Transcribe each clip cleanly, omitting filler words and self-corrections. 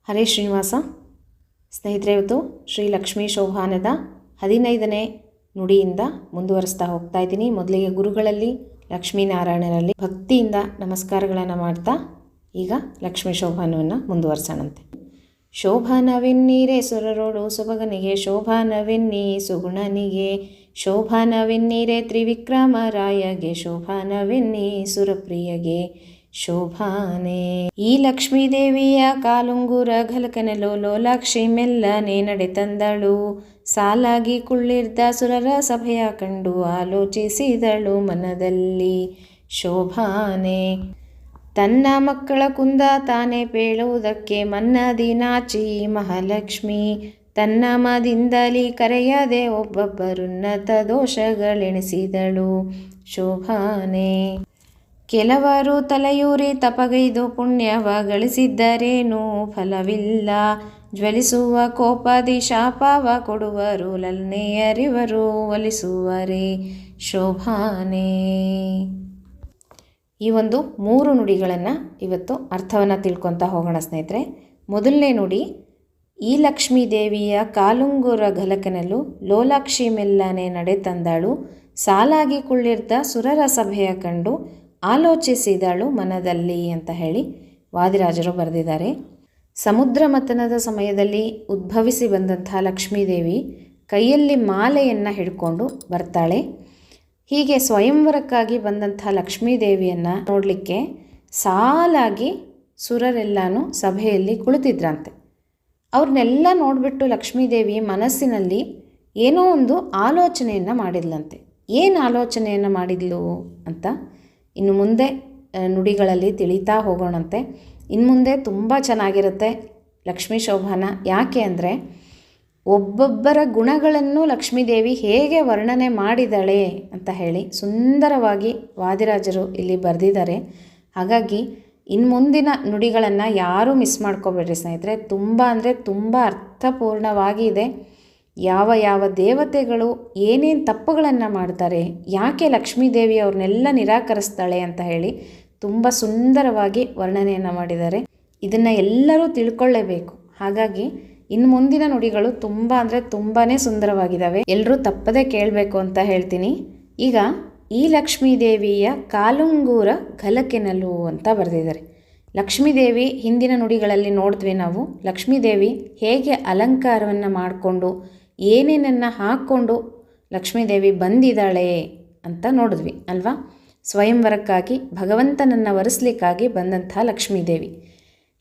ಹರೇ ಶ್ರೀನಿವಾಸ. ಸ್ನೇಹಿತರೆ, ಇವತ್ತು ಶ್ರೀ ಲಕ್ಷ್ಮೀ ಶೋಭಾನದ 15ನೇ ನುಡಿಯಿಂದ ಮುಂದುವರಿಸ್ತಾ ಹೋಗ್ತಾ ಇದ್ದೀನಿ. ಮೊದಲಿಗೆ ಗುರುಗಳಲ್ಲಿ ಲಕ್ಷ್ಮೀನಾರಾಯಣರಲ್ಲಿ ಭಕ್ತಿಯಿಂದ ನಮಸ್ಕಾರಗಳನ್ನು ಮಾಡ್ತಾ ಈಗ ಲಕ್ಷ್ಮೀ ಶೋಭಾನವನ್ನು ಮುಂದುವರಿಸೋಣಂತೆ. ಶೋಭಾನವೆನ್ನೀರೆ ಸುರರೋಡು ಸೊಬಗನಿಗೆ, ಶೋಭಾನವೆನ್ನಿ ಸುಗುಣನಿಗೆ, ಶೋಭಾನವೆನ್ನೀರೆ ತ್ರಿವಿಕ್ರಮರಾಯಗೆ, ಶೋಭಾನವೆನ್ನಿ ಸುರಪ್ರಿಯಗೆ ಶೋಭಾನೆ. ಈ ಲಕ್ಷ್ಮೀದೇವಿಯ ಕಾಲುಂಗುರ ಘಲಕನಲು ಲೋಲಾಕ್ಷಿ ಮೆಲ್ಲನೆ ನಡೆ ತಂದಳು, ಸಾಲಾಗಿ ಕುಳ್ಳಿರ್ದ ಸುರರ ಸಭೆಯ ಕಂಡು ಆಲೋಚಿಸಿದಳು ಮನದಲ್ಲಿ ಶೋಭಾನೆ. ತನ್ನ ಮಕ್ಕಳ ಕುಂದ ತಾನೇ ಪೇಳುವುದಕ್ಕೆ ಮನ್ನದಿ ನಾಚಿ ಮಹಾಲಕ್ಷ್ಮಿ, ತನ್ನ ಮದಿಂದಲಿ ಕರೆಯದೆ ಒಬ್ಬೊಬ್ಬರುನ್ನತ ದೋಷಗಳೆಣಿಸಿದಳು ಶೋಭಾನೆ. ಕೆಲವರು ತಲೆಯೂರಿ ತಪಗೈದು ಪುಣ್ಯವ ಗಳಿಸಿದ್ದರೇನೂ ಫಲವಿಲ್ಲ, ಜ್ವಲಿಸುವ ಕೋಪದಿ ಶಾಪವ ಕೊಡುವರು ಲಲ್ನೆಯರಿವರು ಒಲಿಸುವರೇ ಶೋಭಾನೆ. ಈ ಒಂದು 3 ನುಡಿಗಳನ್ನು ಇವತ್ತು ಅರ್ಥವನ್ನು ತಿಳ್ಕೊತಾ ಹೋಗೋಣ ಸ್ನೇಹಿತರೆ. ಮೊದಲನೇ ನುಡಿ, ಈ ಲಕ್ಷ್ಮೀ ದೇವಿಯ ಕಾಲುಂಗುರ ಘಲಕನಲು ಲೋಲಾಕ್ಷಿ ಮೆಲ್ಲನೆ ನಡೆ ತಂದಳು, ಸಾಲಾಗಿ ಕುಳ್ಳಿರ್ದ ಸುರರ ಸಭೆಯ ಕಂಡು ಆಲೋಚಿಸಿದಳು ಮನದಲ್ಲಿ ಅಂತ ಹೇಳಿ ವಾದಿರಾಜರು ಬರೆದಿದ್ದಾರೆ. ಸಮುದ್ರ ಮಥನದ ಸಮಯದಲ್ಲಿ ಉದ್ಭವಿಸಿ ಬಂದಂಥ ಲಕ್ಷ್ಮೀದೇವಿ ಕೈಯಲ್ಲಿ ಮಾಲೆಯನ್ನು ಹಿಡ್ಕೊಂಡು ಬರ್ತಾಳೆ. ಹೀಗೆ ಸ್ವಯಂವರಕ್ಕಾಗಿ ಬಂದಂಥ ಲಕ್ಷ್ಮೀದೇವಿಯನ್ನು ನೋಡಲಿಕ್ಕೆ ಸಾಲಾಗಿ ಸುರರೆಲ್ಲನೂ ಸಭೆಯಲ್ಲಿ ಕುಳಿತಿದ್ರಂತೆ. ಅವ್ರನ್ನೆಲ್ಲ ನೋಡಿಬಿಟ್ಟು ಲಕ್ಷ್ಮೀದೇವಿ ಮನಸ್ಸಿನಲ್ಲಿ ಏನೋ ಒಂದು ಆಲೋಚನೆಯನ್ನು ಮಾಡಿದ್ಲಂತೆ. ಏನು ಆಲೋಚನೆಯನ್ನು ಮಾಡಿದ್ಲು ಅಂತ ಇನ್ನು ಮುಂದೆ ನುಡಿಗಳಲ್ಲಿ ತಿಳಿತಾ ಹೋಗೋಣಂತೆ. ಇನ್ನು ಮುಂದೆ ತುಂಬ ಚೆನ್ನಾಗಿರುತ್ತೆ ಲಕ್ಷ್ಮೀ ಶೋಭಾನ. ಯಾಕೆ ಅಂದರೆ ಒಬ್ಬೊಬ್ಬರ ಗುಣಗಳನ್ನು ಲಕ್ಷ್ಮೀದೇವಿ ಹೇಗೆ ವರ್ಣನೆ ಮಾಡಿದ್ದಾಳೆ ಅಂತ ಹೇಳಿ ಸುಂದರವಾಗಿ ವಾದಿರಾಜರು ಇಲ್ಲಿ ಬರೆದಿದ್ದಾರೆ. ಹಾಗಾಗಿ ಇನ್ನು ಮುಂದಿನ ನುಡಿಗಳನ್ನು ಯಾರೂ ಮಿಸ್ ಮಾಡ್ಕೋಬೇಡ್ರಿ ಸ್ನೇಹಿತರೆ. ತುಂಬ ಅಂದರೆ ತುಂಬ ಅರ್ಥಪೂರ್ಣವಾಗಿ ಇದೆ. ಯಾವ ಯಾವ ದೇವತೆಗಳು ಏನೇನು ತಪ್ಪುಗಳನ್ನು ಮಾಡ್ತಾರೆ, ಯಾಕೆ ಲಕ್ಷ್ಮೀದೇವಿ ಅವ್ರನ್ನೆಲ್ಲ ನಿರಾಕರಿಸ್ತಾಳೆ ಅಂತ ಹೇಳಿ ತುಂಬ ಸುಂದರವಾಗಿ ವರ್ಣನೆಯನ್ನು ಮಾಡಿದ್ದಾರೆ. ಇದನ್ನು ಎಲ್ಲರೂ ತಿಳ್ಕೊಳ್ಳೇಬೇಕು. ಹಾಗಾಗಿ ಇನ್ನು ಮುಂದಿನ ನುಡಿಗಳು ತುಂಬ ಅಂದರೆ ತುಂಬಾ ಸುಂದರವಾಗಿದ್ದಾವೆ. ಎಲ್ಲರೂ ತಪ್ಪದೇ ಕೇಳಬೇಕು ಅಂತ ಹೇಳ್ತೀನಿ. ಈಗ ಈ ಲಕ್ಷ್ಮೀದೇವಿಯ ಕಾಲುಂಗೂರ ಘಲಕೆನಲು ಅಂತ ಬರೆದಿದ್ದಾರೆ. ಲಕ್ಷ್ಮೀದೇವಿ ಹಿಂದಿನ ನುಡಿಗಳಲ್ಲಿ ನೋಡಿದ್ವಿ ನಾವು. ಲಕ್ಷ್ಮೀದೇವಿ ಹೇಗೆ ಅಲಂಕಾರವನ್ನು ಮಾಡಿಕೊಂಡು ಏನೇನನ್ನು ಹಾಕ್ಕೊಂಡು ಲಕ್ಷ್ಮೀದೇವಿ ಬಂದಿದ್ದಾಳೆ ಅಂತ ನೋಡಿದ್ವಿ ಅಲ್ವಾ. ಸ್ವಯಂವರಕ್ಕಾಗಿ ಭಗವಂತನನ್ನು ವರಿಸ್ಲಿಕ್ಕಾಗಿ ಬಂದಂತಹ ಲಕ್ಷ್ಮೀದೇವಿ.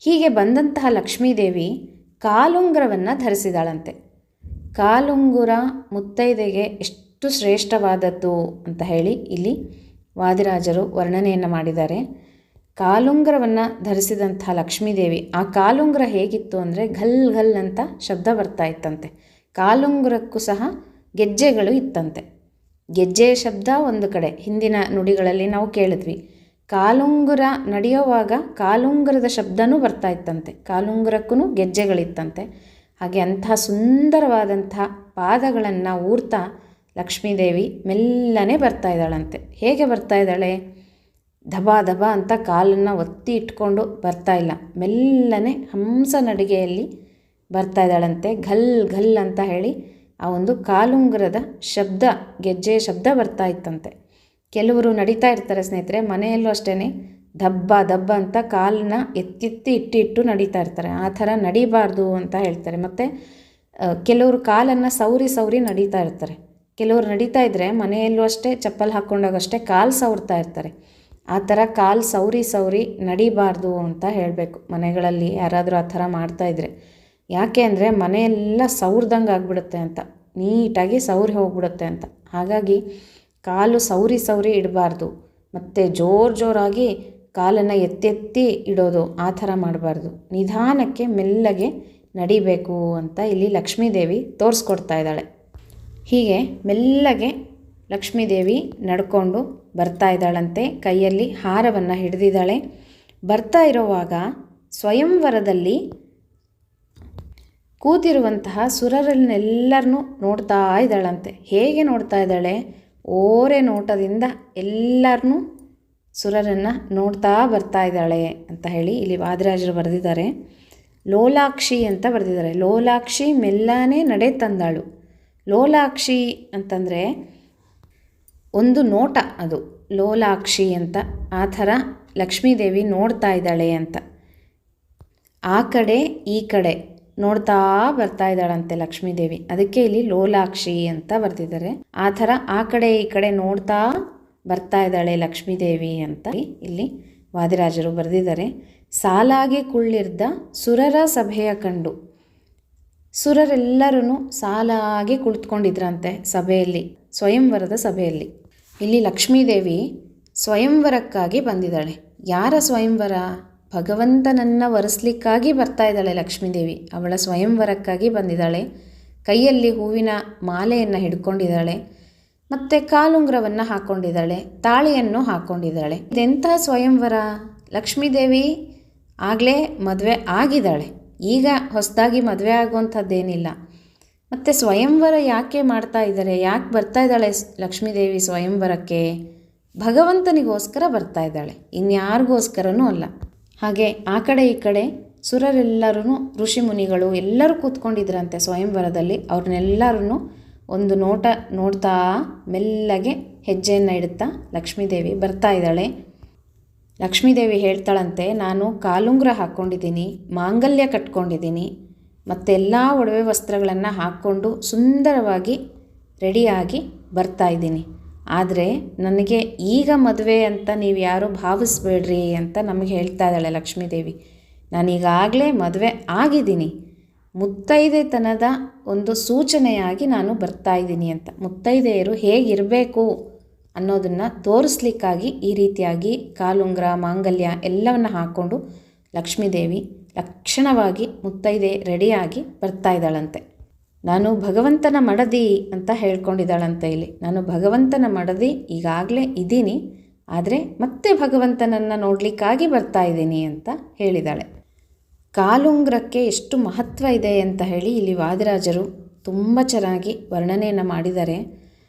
ಹೀಗೆ ಬಂದಂತಹ ಲಕ್ಷ್ಮೀದೇವಿ ಕಾಲುಂಗುರವನ್ನು ಧರಿಸಿದಾಳಂತೆ. ಕಾಲುಂಗುರ ಮುತ್ತೈದೆಗೆ ಎಷ್ಟು ಶ್ರೇಷ್ಠವಾದದ್ದು ಅಂತ ಹೇಳಿ ಇಲ್ಲಿ ವಾದಿರಾಜರು ವರ್ಣನೆಯನ್ನು ಮಾಡಿದ್ದಾರೆ. ಕಾಲುಂಗುರವನ್ನು ಧರಿಸಿದಂಥ ಲಕ್ಷ್ಮೀದೇವಿ, ಆ ಕಾಲುಂಗುರ ಹೇಗಿತ್ತು ಅಂದರೆ ಘಲ್ ಘಲ್ ಅಂತ ಶಬ್ದ ಬರ್ತಾ ಇತ್ತಂತೆ. ಕಾಲುಂಗುರಕ್ಕೂ ಸಹ ಗೆಜ್ಜೆಗಳು ಇತ್ತಂತೆ. ಗೆಜ್ಜೆಯ ಶಬ್ದ ಒಂದು ಕಡೆ ಹಿಂದಿನ ನುಡಿಗಳಲ್ಲಿ ನಾವು ಕೇಳಿದ್ವಿ. ಕಾಲುಂಗುರ ನಡೆಯುವಾಗ ಕಾಲುಂಗುರದ ಶಬ್ದನೂ ಬರ್ತಾ ಇತ್ತಂತೆ. ಕಾಲುಂಗುರಕ್ಕೂ ಗೆಜ್ಜೆಗಳಿತ್ತಂತೆ. ಹಾಗೆ ಅಂಥ ಸುಂದರವಾದಂಥ ಪಾದಗಳನ್ನು ಊರ್ತಾ ಲಕ್ಷ್ಮೀದೇವಿ ಮೆಲ್ಲನೆ ಬರ್ತಾ ಇದ್ದಾಳಂತೆ. ಹೇಗೆ ಬರ್ತಾ ಇದ್ದಾಳೆ? ದಬಾ ದಬಾ ಅಂತ ಕಾಲನ್ನು ಒತ್ತಿ ಇಟ್ಕೊಂಡು ಬರ್ತಾ ಇಲ್ಲ, ಮೆಲ್ಲನೆ ಹಂಸ ನಡಿಗೆಯಲ್ಲಿ ಬರ್ತಾ ಇದ್ದಾಳಂತೆ. ಘಲ್ ಘಲ್ ಅಂತ ಹೇಳಿ ಆ ಒಂದು ಕಾಲುಂಗುರದ ಶಬ್ದ, ಗೆಜ್ಜೆಯ ಶಬ್ದ ಬರ್ತಾ ಇತ್ತಂತೆ. ಕೆಲವರು ನಡೀತಾ ಇರ್ತಾರೆ ಸ್ನೇಹಿತರೆ, ಮನೆಯಲ್ಲೂ ಅಷ್ಟೇ ದಬ್ಬ ದಬ್ಬ ಅಂತ ಕಾಲನ್ನ ಎತ್ತಿ ಇಟ್ಟು ನಡೀತಾ ಇರ್ತಾರೆ. ಆ ಥರ ನಡಿಬಾರ್ದು ಅಂತ ಹೇಳ್ತಾರೆ. ಮತ್ತು ಕೆಲವರು ಕಾಲನ್ನು ಸೌರಿ ನಡೀತಾ ಇರ್ತಾರೆ. ಕೆಲವರು ನಡೀತಾ ಇದ್ದರೆ ಮನೆಯಲ್ಲೂ ಅಷ್ಟೇ ಚಪ್ಪಲ್ ಹಾಕ್ಕೊಂಡಾಗಷ್ಟೇ ಕಾಲು ಸವರ್ತಾ ಇರ್ತಾರೆ. ಆ ಥರ ಕಾಲು ಸೌರಿ ನಡಿಬಾರ್ದು ಅಂತ ಹೇಳಬೇಕು ಮನೆಗಳಲ್ಲಿ ಯಾರಾದರೂ ಆ ಥರ ಮಾಡ್ತಾಯಿದ್ರೆ. ಯಾಕೆ ಅಂದರೆ ಮನೆಯೆಲ್ಲ ಸೌರ್ದಂಗೆ ಆಗಿಬಿಡುತ್ತೆ ಅಂತ, ನೀಟಾಗಿ ಸೌರಿ ಹೋಗ್ಬಿಡುತ್ತೆ ಅಂತ. ಹಾಗಾಗಿ ಕಾಲು ಸೌರಿ ಇಡಬಾರ್ದು. ಮತ್ತು ಜೋರಾಗಿ ಕಾಲನ್ನು ಎತ್ತಿ ಇಡೋದು ಆ ಥರ ಮಾಡಬಾರ್ದು. ನಿಧಾನಕ್ಕೆ ಮೆಲ್ಲಗೆ ನಡಿಬೇಕು ಅಂತ ಇಲ್ಲಿ ಲಕ್ಷ್ಮೀದೇವಿ ತೋರಿಸ್ಕೊಡ್ತಾ ಇದ್ದಾಳೆ. ಹೀಗೆ ಮೆಲ್ಲಗೆ ಲಕ್ಷ್ಮೀದೇವಿ ನಡ್ಕೊಂಡು ಬರ್ತಾ ಇದ್ದಾಳಂತೆ. ಕೈಯಲ್ಲಿ ಹಾರವನ್ನು ಹಿಡಿದಿದ್ದಾಳೆ. ಬರ್ತಾ ಇರೋವಾಗ ಸ್ವಯಂವರದಲ್ಲಿ ಕೂತಿರುವಂತಹ ಸುರರನ್ನೆಲ್ಲರನ್ನೂ ನೋಡ್ತಾ ಇದ್ದಾಳಂತೆ. ಹೇಗೆ ನೋಡ್ತಾ ಇದ್ದಾಳೆ? ಓರೆ ನೋಟದಿಂದ ಎಲ್ಲರನ್ನೂ ಸುರರನ್ನು ನೋಡ್ತಾ ಬರ್ತಾ ಇದ್ದಾಳೆ ಅಂತ ಹೇಳಿ ಇಲ್ಲಿ ವಾದಿರಾಜರು ಬರೆದಿದ್ದಾರೆ. ಲೋಲಾಕ್ಷಿ ಅಂತ ಬರೆದಿದ್ದಾರೆ. ಲೋಲಾಕ್ಷಿ ಮೆಲ್ಲನೆ ನಡೆ ತಂದಾಳು. ಲೋಲಾಕ್ಷಿ ಅಂತಂದರೆ ಒಂದು ನೋಟ, ಅದು ಲೋಲಾಕ್ಷಿ ಅಂತ. ಆ ಥರ ಲಕ್ಷ್ಮೀದೇವಿ ನೋಡ್ತಾ ಇದ್ದಾಳೆ ಅಂತ. ಆ ಕಡೆ ಈ ಕಡೆ ನೋಡ್ತಾ ಬರ್ತಾ ಇದ್ದಾಳಂತೆ ಲಕ್ಷ್ಮೀದೇವಿ. ಅದಕ್ಕೆ ಇಲ್ಲಿ ಲೋಲಾಕ್ಷಿ ಅಂತ ಬರ್ತಿದ್ದಾರೆ. ಆ ಥರ ಆ ಕಡೆ ಈ ಕಡೆ ನೋಡ್ತಾ ಬರ್ತಾ ಇದ್ದಾಳೆ ಲಕ್ಷ್ಮೀದೇವಿ ಅಂತ ಇಲ್ಲಿ ವಾದಿರಾಜರು ಬರೆದಿದ್ದಾರೆ. ಸಾಲಾಗಿ ಕುಳ್ಳಿರ್ದ ಸುರರ ಸಭೆಯ ಕಂಡು. ಸುರರೆಲ್ಲರೂ ಸಾಲಾಗಿ ಕುಳಿತುಕೊಂಡಿದ್ರಂತೆ ಸಭೆಯಲ್ಲಿ, ಸ್ವಯಂವರದ ಸಭೆಯಲ್ಲಿ. ಇಲ್ಲಿ ಲಕ್ಷ್ಮೀದೇವಿ ಸ್ವಯಂವರಕ್ಕಾಗಿ ಬಂದಿದ್ದಾಳೆ. ಯಾರ ಸ್ವಯಂವರ? ಭಗವಂತನನ್ನು ವರಿಸ್ಲಿಕ್ಕಾಗಿ ಬರ್ತಾ ಇದ್ದಾಳೆ ಲಕ್ಷ್ಮೀದೇವಿ. ಅವಳ ಸ್ವಯಂವರಕ್ಕಾಗಿ ಬಂದಿದ್ದಾಳೆ. ಕೈಯಲ್ಲಿ ಹೂವಿನ ಮಾಲೆಯನ್ನು ಹಿಡ್ಕೊಂಡಿದ್ದಾಳೆ, ಮತ್ತು ಕಾಲುಂಗ್ರವನ್ನು ಹಾಕ್ಕೊಂಡಿದ್ದಾಳೆ, ತಾಳಿಯನ್ನು ಹಾಕ್ಕೊಂಡಿದ್ದಾಳೆ. ಇದೆಂಥ ಸ್ವಯಂವರ? ಲಕ್ಷ್ಮೀದೇವಿ ಆಗಲೇ ಮದುವೆ ಆಗಿದ್ದಾಳೆ, ಈಗ ಹೊಸದಾಗಿ ಮದುವೆ ಆಗುವಂಥದ್ದೇನಿಲ್ಲ. ಮತ್ತು ಸ್ವಯಂವರ ಯಾಕೆ ಮಾಡ್ತಾ ಇದ್ದಾರೆ? ಯಾಕೆ ಬರ್ತಾ ಇದ್ದಾಳೆ ಲಕ್ಷ್ಮೀದೇವಿ ಸ್ವಯಂವರಕ್ಕೆ? ಭಗವಂತನಿಗೋಸ್ಕರ ಬರ್ತಾ ಇದ್ದಾಳೆ, ಇನ್ಯಾರಿಗೋಸ್ಕರನೂ ಅಲ್ಲ. ಹಾಗೆ ಆ ಕಡೆ ಈ ಕಡೆ ಸುರರೆಲ್ಲರೂ, ಋಷಿ ಮುನಿಗಳು ಎಲ್ಲರೂ ಕೂತ್ಕೊಂಡಿದ್ರಂತೆ ಸ್ವಯಂವರದಲ್ಲಿ. ಅವ್ರನ್ನೆಲ್ಲರೂ ಒಂದು ನೋಟ ನೋಡ್ತಾ ಮೆಲ್ಲಗೆ ಹೆಜ್ಜೆಯನ್ನು ಇಡುತ್ತಾ ಲಕ್ಷ್ಮೀದೇವಿ ಬರ್ತಾ ಇದ್ದಾಳೆ. ಲಕ್ಷ್ಮೀದೇವಿ ಹೇಳ್ತಾಳಂತೆ, ನಾನು ಕಾಲುಂಗುರ ಹಾಕ್ಕೊಂಡಿದ್ದೀನಿ, ಮಾಂಗಲ್ಯ ಕಟ್ಕೊಂಡಿದ್ದೀನಿ, ಮತ್ತೆಲ್ಲ ಒಡವೆ ವಸ್ತ್ರಗಳನ್ನು ಹಾಕ್ಕೊಂಡು ಸುಂದರವಾಗಿ ರೆಡಿಯಾಗಿ ಬರ್ತಾ ಇದ್ದೀನಿ. ಆದರೆ ನನಗೆ ಈಗ ಮದುವೆ ಅಂತ ನೀವು ಯಾರೂ ಭಾವಿಸ್ಬೇಡ್ರಿ ಅಂತ ನಮಗೆ ಹೇಳ್ತಾ ಇದ್ದಾಳೆ ಲಕ್ಷ್ಮೀದೇವಿ. ನಾನೀಗಾಗಲೇ ಮದುವೆ ಆಗಿದ್ದೀನಿ, ಮುತ್ತೈದೆತನದ ಒಂದು ಸೂಚನೆಯಾಗಿ ನಾನು ಬರ್ತಾ ಇದ್ದೀನಿ ಅಂತ. ಮುತ್ತೈದೆಯರು ಹೇಗಿರಬೇಕು ಅನ್ನೋದನ್ನು ತೋರಿಸ್ಲಿಕ್ಕಾಗಿ ಈ ರೀತಿಯಾಗಿ ಕಾಲುಂಗುರ ಮಾಂಗಲ್ಯ ಎಲ್ಲವನ್ನು ಹಾಕ್ಕೊಂಡು ಲಕ್ಷ್ಮೀದೇವಿ ಲಕ್ಷಣವಾಗಿ ಮುತ್ತೈದೆ ರೆಡಿಯಾಗಿ ಬರ್ತಾ ಇದ್ದಾಳಂತೆ. ನಾನು ಭಗವಂತನ ಮಡದಿ ಅಂತ ಹೇಳ್ಕೊಂಡಿದ್ದಾಳಂತೆ ಇಲ್ಲಿ. ನಾನು ಭಗವಂತನ ಮಡದಿ ಈಗಾಗಲೇ ಇದ್ದೀನಿ, ಆದರೆ ಮತ್ತೆ ಭಗವಂತನನ್ನು ನೋಡಲಿಕ್ಕಾಗಿ ಬರ್ತಾ ಇದ್ದೀನಿ ಅಂತ ಹೇಳಿದ್ದಾಳೆ. ಕಾಲುಂಗ್ರಕ್ಕೆ ಎಷ್ಟು ಮಹತ್ವ ಇದೆ ಅಂತ ಹೇಳಿ ಇಲ್ಲಿ ವಾದಿರಾಜರು ತುಂಬ ಚೆನ್ನಾಗಿ ವರ್ಣನೆಯನ್ನು ಮಾಡಿದ್ದಾರೆ.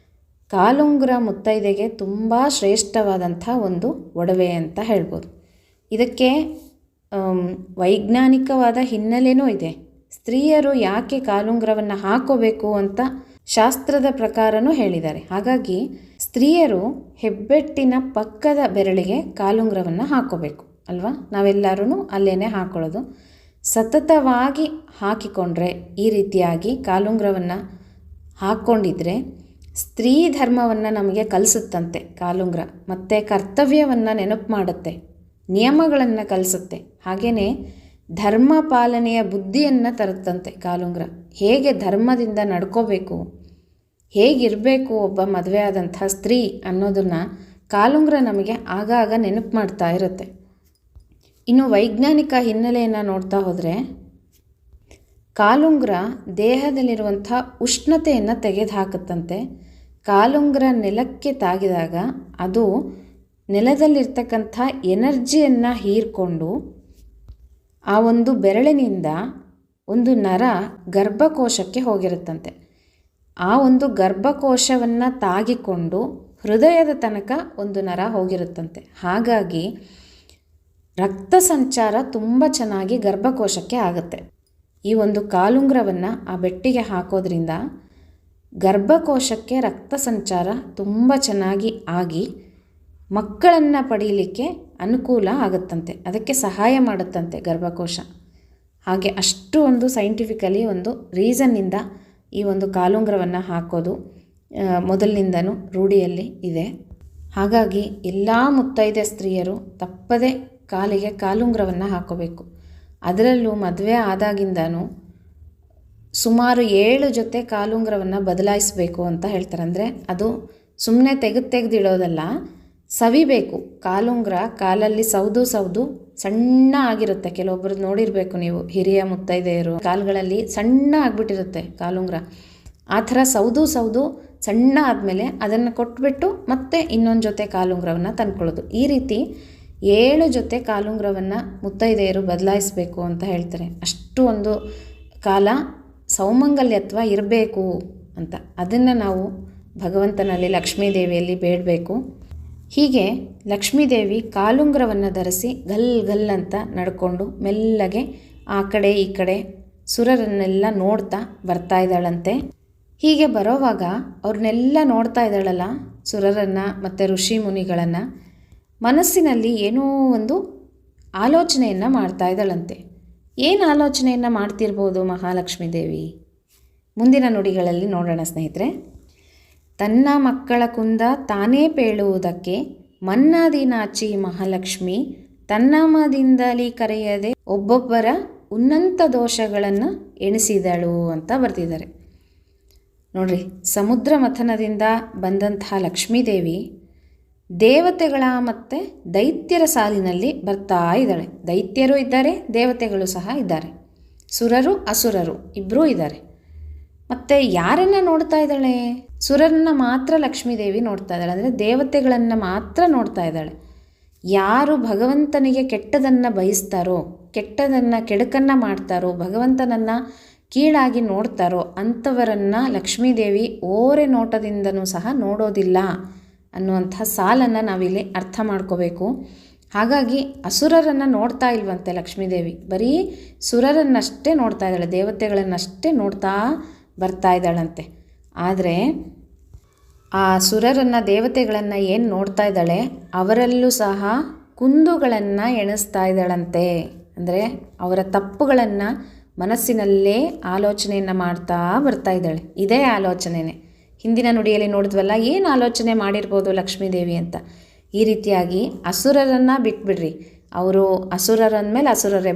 ಕಾಲುಂಗುರ ಮುತ್ತೈದೆಗೆ ತುಂಬ ಶ್ರೇಷ್ಠವಾದಂಥ ಒಂದು ಒಡವೆ ಅಂತ ಹೇಳ್ಬೋದು. ಇದಕ್ಕೆ ವೈಜ್ಞಾನಿಕವಾದ ಹಿನ್ನೆಲೆಯೂ ಇದೆ. ಸ್ತ್ರೀಯರು ಯಾಕೆ ಕಾಲುಂಗುರವನ್ನು ಹಾಕೋಬೇಕು ಅಂತ ಶಾಸ್ತ್ರದ ಪ್ರಕಾರನೂ ಹೇಳಿದ್ದಾರೆ. ಹಾಗಾಗಿ ಸ್ತ್ರೀಯರು ಹೆಬ್ಬೆಟ್ಟಿನ ಪಕ್ಕದ ಬೆರಳಿಗೆ ಕಾಲುಂಗುರವನ್ನು ಹಾಕೋಬೇಕು ಅಲ್ವಾ? ನಾವೆಲ್ಲರೂ ಅಲ್ಲೇ ಹಾಕೊಳ್ಳೋದು. ಸತತವಾಗಿ ಹಾಕಿಕೊಂಡ್ರೆ, ಈ ರೀತಿಯಾಗಿ ಕಾಲುಂಗುರವನ್ನು ಹಾಕ್ಕೊಂಡಿದ್ರೆ ಸ್ತ್ರೀ ಧರ್ಮವನ್ನು ನಮಗೆ ಕಲಿಸುತ್ತಂತೆ ಕಾಲುಂಗುರ. ಮತ್ತು ಕರ್ತವ್ಯವನ್ನು ನೆನಪು ಮಾಡುತ್ತೆ, ನಿಯಮಗಳನ್ನು ಕಲಿಸುತ್ತೆ. ಹಾಗೆಯೇ ಧರ್ಮ ಪಾಲನೆಯ ಬುದ್ಧಿಯನ್ನು ತರುತ್ತಂತೆ ಕಾಲುಂಗುರ. ಹೇಗೆ ಧರ್ಮದಿಂದ ನಡ್ಕೋಬೇಕು, ಹೇಗಿರಬೇಕು ಒಬ್ಬ ಮದುವೆ ಆದಂಥ ಸ್ತ್ರೀ ಅನ್ನೋದನ್ನು ಕಾಲುಂಗುರ ನಮಗೆ ಆಗಾಗ ನೆನಪು ಮಾಡ್ತಾ ಇರುತ್ತೆ. ಇನ್ನು ವೈಜ್ಞಾನಿಕ ಹಿನ್ನೆಲೆಯನ್ನು ನೋಡ್ತಾ ಹೋದರೆ, ಕಾಲುಂಗುರ ದೇಹದಲ್ಲಿರುವಂಥ ಉಷ್ಣತೆಯನ್ನು ತೆಗೆದುಹಾಕುತ್ತಂತೆ. ಕಾಲುಂಗುರ ನೆಲಕ್ಕೆ ತಾಗಿದಾಗ ಅದು ನೆಲದಲ್ಲಿರ್ತಕ್ಕಂಥ ಎನರ್ಜಿಯನ್ನು ಹೀರಿಕೊಂಡು ಆ ಒಂದು ಬೆರಳಿನಿಂದ ಒಂದು ನರ ಗರ್ಭಕೋಶಕ್ಕೆ ಹೋಗಿರುತ್ತಂತೆ. ಆ ಒಂದು ಗರ್ಭಕೋಶವನ್ನು ತಾಗಿಕೊಂಡು ಹೃದಯದ ತನಕ ಒಂದು ನರ ಹೋಗಿರುತ್ತಂತೆ. ಹಾಗಾಗಿ ರಕ್ತ ಸಂಚಾರ ತುಂಬ ಚೆನ್ನಾಗಿ ಗರ್ಭಕೋಶಕ್ಕೆ ಆಗುತ್ತೆ. ಈ ಒಂದು ಕಾಲುಂಗುರವನ್ನು ಆ ಬೆಟ್ಟಿಗೆ ಹಾಕೋದ್ರಿಂದ ಗರ್ಭಕೋಶಕ್ಕೆ ರಕ್ತ ಸಂಚಾರ ತುಂಬ ಚೆನ್ನಾಗಿ ಆಗಿ ಮಕ್ಕಳನ್ನು ಪಡೀಲಿಕ್ಕೆ ಅನುಕೂಲ ಆಗುತ್ತಂತೆ. ಅದಕ್ಕೆ ಸಹಾಯ ಮಾಡುತ್ತಂತೆ ಗರ್ಭಕೋಶ. ಹಾಗೆ ಅಷ್ಟು ಒಂದು ಸೈಂಟಿಫಿಕಲಿ ಒಂದು ರೀಸನ್ನಿಂದ ಈ ಒಂದು ಕಾಲುಂಗುರವನ್ನು ಹಾಕೋದು ಮೊದಲಿನಿಂದನೂ ರೂಢಿಯಲ್ಲಿ ಇದೆ. ಹಾಗಾಗಿ ಎಲ್ಲ ಮುತ್ತೈದೆ ಸ್ತ್ರೀಯರು ತಪ್ಪದೆ ಕಾಲಿಗೆ ಕಾಲುಂಗುರವನ್ನು ಹಾಕೋಬೇಕು. ಅದರಲ್ಲೂ ಮದುವೆ ಆದಾಗಿಂದನೂ ಸುಮಾರು 7 ಜೊತೆ ಕಾಲುಂಗುರವನ್ನು ಬದಲಾಯಿಸಬೇಕು ಅಂತ ಹೇಳ್ತಾರೆ. ಅಂದರೆ ಅದು ಸುಮ್ಮನೆ ತೆಗೆದಿಡೋದಲ್ಲ, ಸವಿಬೇಕು. ಕಾಲುಂಗುರ ಕಾಲಲ್ಲಿ ಸೌದು ಸಣ್ಣ ಆಗಿರುತ್ತೆ. ಕೆಲವೊಬ್ಬರು ನೋಡಿರಬೇಕು ನೀವು, ಹಿರಿಯ ಮುತ್ತೈದೆಯರು ಕಾಲುಗಳಲ್ಲಿ ಸಣ್ಣ ಆಗಿಬಿಟ್ಟಿರುತ್ತೆ ಕಾಲುಂಗುರ. ಆ ಥರ ಸೌದು ಸಣ್ಣ ಆದಮೇಲೆ ಅದನ್ನು ಕೊಟ್ಬಿಟ್ಟು ಮತ್ತೆ ಇನ್ನೊಂದು ಜೊತೆ ಕಾಲುಂಗುರವನ್ನು ತಂದ್ಕೊಳ್ಳೋದು. ಈ ರೀತಿ 7 ಜೊತೆ ಕಾಲುಂಗುರವನ್ನು ಮುತ್ತೈದೆಯರು ಬದಲಾಯಿಸಬೇಕು ಅಂತ ಹೇಳ್ತಾರೆ. ಅಷ್ಟು ಒಂದು ಕಾಲ ಸೌಮಂಗಲ್ಯತ್ವ ಇರಬೇಕು ಅಂತ. ಅದನ್ನು ನಾವು ಭಗವಂತನಲ್ಲಿ ಲಕ್ಷ್ಮೀದೇವಿಯಲ್ಲಿ ಬೇಡಬೇಕು. ಹೀಗೆ ಲಕ್ಷ್ಮೀದೇವಿ ಕಾಲುಂಗುರವನ್ನು ಧರಿಸಿ ಗಲ್ ಅಂತ ನಡ್ಕೊಂಡು ಮೆಲ್ಲಗೆ ಆ ಕಡೆ ಈ ಕಡೆ ಸುರರನ್ನೆಲ್ಲ ನೋಡ್ತಾ ಬರ್ತಾ ಇದ್ದಾಳಂತೆ. ಹೀಗೆ ಬರೋವಾಗ ಅವ್ರನ್ನೆಲ್ಲ ನೋಡ್ತಾ ಇದ್ದಾಳಲ್ಲ, ಸುರರನ್ನು ಮತ್ತು ಋಷಿ ಮುನಿಗಳನ್ನು, ಮನಸ್ಸಿನಲ್ಲಿ ಏನೋ ಒಂದು ಆಲೋಚನೆಯನ್ನು ಮಾಡ್ತಾ ಇದ್ದಾಳಂತೆ. ಏನು ಆಲೋಚನೆಯನ್ನು ಮಾಡ್ತಿರ್ಬೋದು ಮಹಾಲಕ್ಷ್ಮೀ ದೇವಿ? ಮುಂದಿನ ನುಡಿಗಳಲ್ಲಿ ನೋಡೋಣ ಸ್ನೇಹಿತರೆ. ತನ್ನ ಮಕ್ಕಳ ಕುಂದ ತಾನೇ ಪೇಳುವುದಕ್ಕೆ ಮನ್ನಾದಿನಾಚಿ ಮಹಾಲಕ್ಷ್ಮಿ ತನ್ನಮದಿಂದಲೇ ಕರೆಯದೆ ಒಬ್ಬೊಬ್ಬರ ಉನ್ನತ ದೋಷಗಳನ್ನು ಎಣಿಸಿದಳು ಅಂತ ಬರ್ತಿದ್ದಾರೆ. ನೋಡ್ರಿ, ಸಮುದ್ರ ಮಥನದಿಂದ ಬಂದಂತಹ ಲಕ್ಷ್ಮೀದೇವಿ ದೇವತೆಗಳ ಮತ್ತು ದೈತ್ಯರ ಸಾಲಿನಲ್ಲಿ ಬರ್ತಾ ಇದ್ದಾಳೆ. ದೈತ್ಯರು ಇದ್ದಾರೆ, ದೇವತೆಗಳು ಸಹ ಇದ್ದಾರೆ, ಸುರರು ಅಸುರರು ಇಬ್ಬರೂ ಇದ್ದಾರೆ. ಮತ್ತು ಯಾರನ್ನು ನೋಡ್ತಾ ಇದ್ದಾಳೆ? ಸುರರನ್ನು ಮಾತ್ರ ಲಕ್ಷ್ಮೀದೇವಿ ನೋಡ್ತಾ ಇದ್ದಾಳೆ, ಅಂದರೆ ದೇವತೆಗಳನ್ನು ಮಾತ್ರ ನೋಡ್ತಾ ಇದ್ದಾಳೆ. ಯಾರು ಭಗವಂತನಿಗೆ ಕೆಟ್ಟದನ್ನು ಬಯಸ್ತಾರೋ, ಕೆಡುಕನ್ನು ಮಾಡ್ತಾರೋ, ಭಗವಂತನನ್ನು ಕೀಳಾಗಿ ನೋಡ್ತಾರೋ ಅಂಥವರನ್ನು ಲಕ್ಷ್ಮೀದೇವಿ ಓರೆ ನೋಟದಿಂದನೂ ಸಹ ನೋಡೋದಿಲ್ಲ ಅನ್ನುವಂಥ ಸಾಲನ್ನು ನಾವಿಲ್ಲಿ ಅರ್ಥ ಮಾಡ್ಕೋಬೇಕು. ಹಾಗಾಗಿ ಅಸುರರನ್ನು ನೋಡ್ತಾ ಇಲ್ವಂತೆ ಲಕ್ಷ್ಮೀದೇವಿ, ಬರೀ ಸುರರನ್ನಷ್ಟೇ ನೋಡ್ತಾ ಇದ್ದಾಳೆ, ದೇವತೆಗಳನ್ನಷ್ಟೇ ನೋಡ್ತಾ ಬರ್ತಾ ಇದ್ದಾಳಂತೆ. ಆದರೆ ಆ ಸುರರನ್ನು ದೇವತೆಗಳನ್ನು ಏನು ನೋಡ್ತಾ ಇದ್ದಾಳೆ, ಅವರಲ್ಲೂ ಸಹ ಕುಂದುಗಳನ್ನು ಎಣಿಸ್ತಾ ಇದ್ದಾಳಂತೆ. ಅಂದರೆ ಅವರ ತಪ್ಪುಗಳನ್ನು ಮನಸ್ಸಿನಲ್ಲೇ ಆಲೋಚನೆಯನ್ನು ಮಾಡ್ತಾ ಬರ್ತಾ ಇದ್ದಾಳೆ. ಇದೇ ಆಲೋಚನೆನೇ ಹಿಂದಿನ ನುಡಿಯಲ್ಲಿ ನೋಡಿದ್ವಲ್ಲ, ಏನು ಆಲೋಚನೆ ಮಾಡಿರ್ಬೋದು ಲಕ್ಷ್ಮೀದೇವಿ ಅಂತ. ಈ ರೀತಿಯಾಗಿ ಅಸುರರನ್ನು ಬಿಟ್ಬಿಡ್ರಿ, ಅವರು ಅಸುರರಂದಮೇಲೆ ಅಸುರರೇ,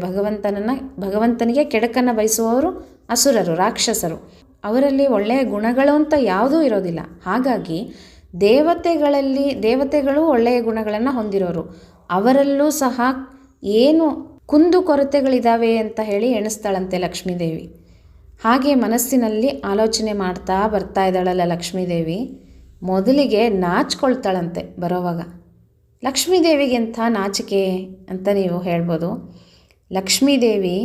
ಭಗವಂತನಿಗೆ ಕೆಡಕನ್ನು ಬಯಸುವವರು ಅಸುರರು, ರಾಕ್ಷಸರು. ಅವರಲ್ಲಿ ಒಳ್ಳೆಯ ಗುಣಗಳು ಅಂತ ಯಾವುದೂ ಇರೋದಿಲ್ಲ. ಹಾಗಾಗಿ ದೇವತೆಗಳು ಒಳ್ಳೆಯ ಗುಣಗಳನ್ನು ಹೊಂದಿರೋರು, ಅವರಲ್ಲೂ ಸಹ ಏನು ಕುಂದು ಕೊರತೆಗಳಿದ್ದಾವೆ ಅಂತ ಹೇಳಿ ಎಣಿಸ್ತಾಳಂತೆ ಲಕ್ಷ್ಮೀದೇವಿ. ಹಾಗೆ ಮನಸ್ಸಿನಲ್ಲಿ ಆಲೋಚನೆ ಮಾಡ್ತಾ ಬರ್ತಾ ಇದ್ದಾಳಲ್ಲ ಲಕ್ಷ್ಮೀದೇವಿ, ಮೊದಲಿಗೆ ನಾಚ್ಕೊಳ್ತಾಳಂತೆ ಬರೋವಾಗ. ಲಕ್ಷ್ಮೀದೇವಿಗೆ ಎಂಥ ನಾಚಿಕೆ ಅಂತ ನೀವು ಹೇಳ್ಬೋದು. ಲಕ್ಷ್ಮೀದೇವಿ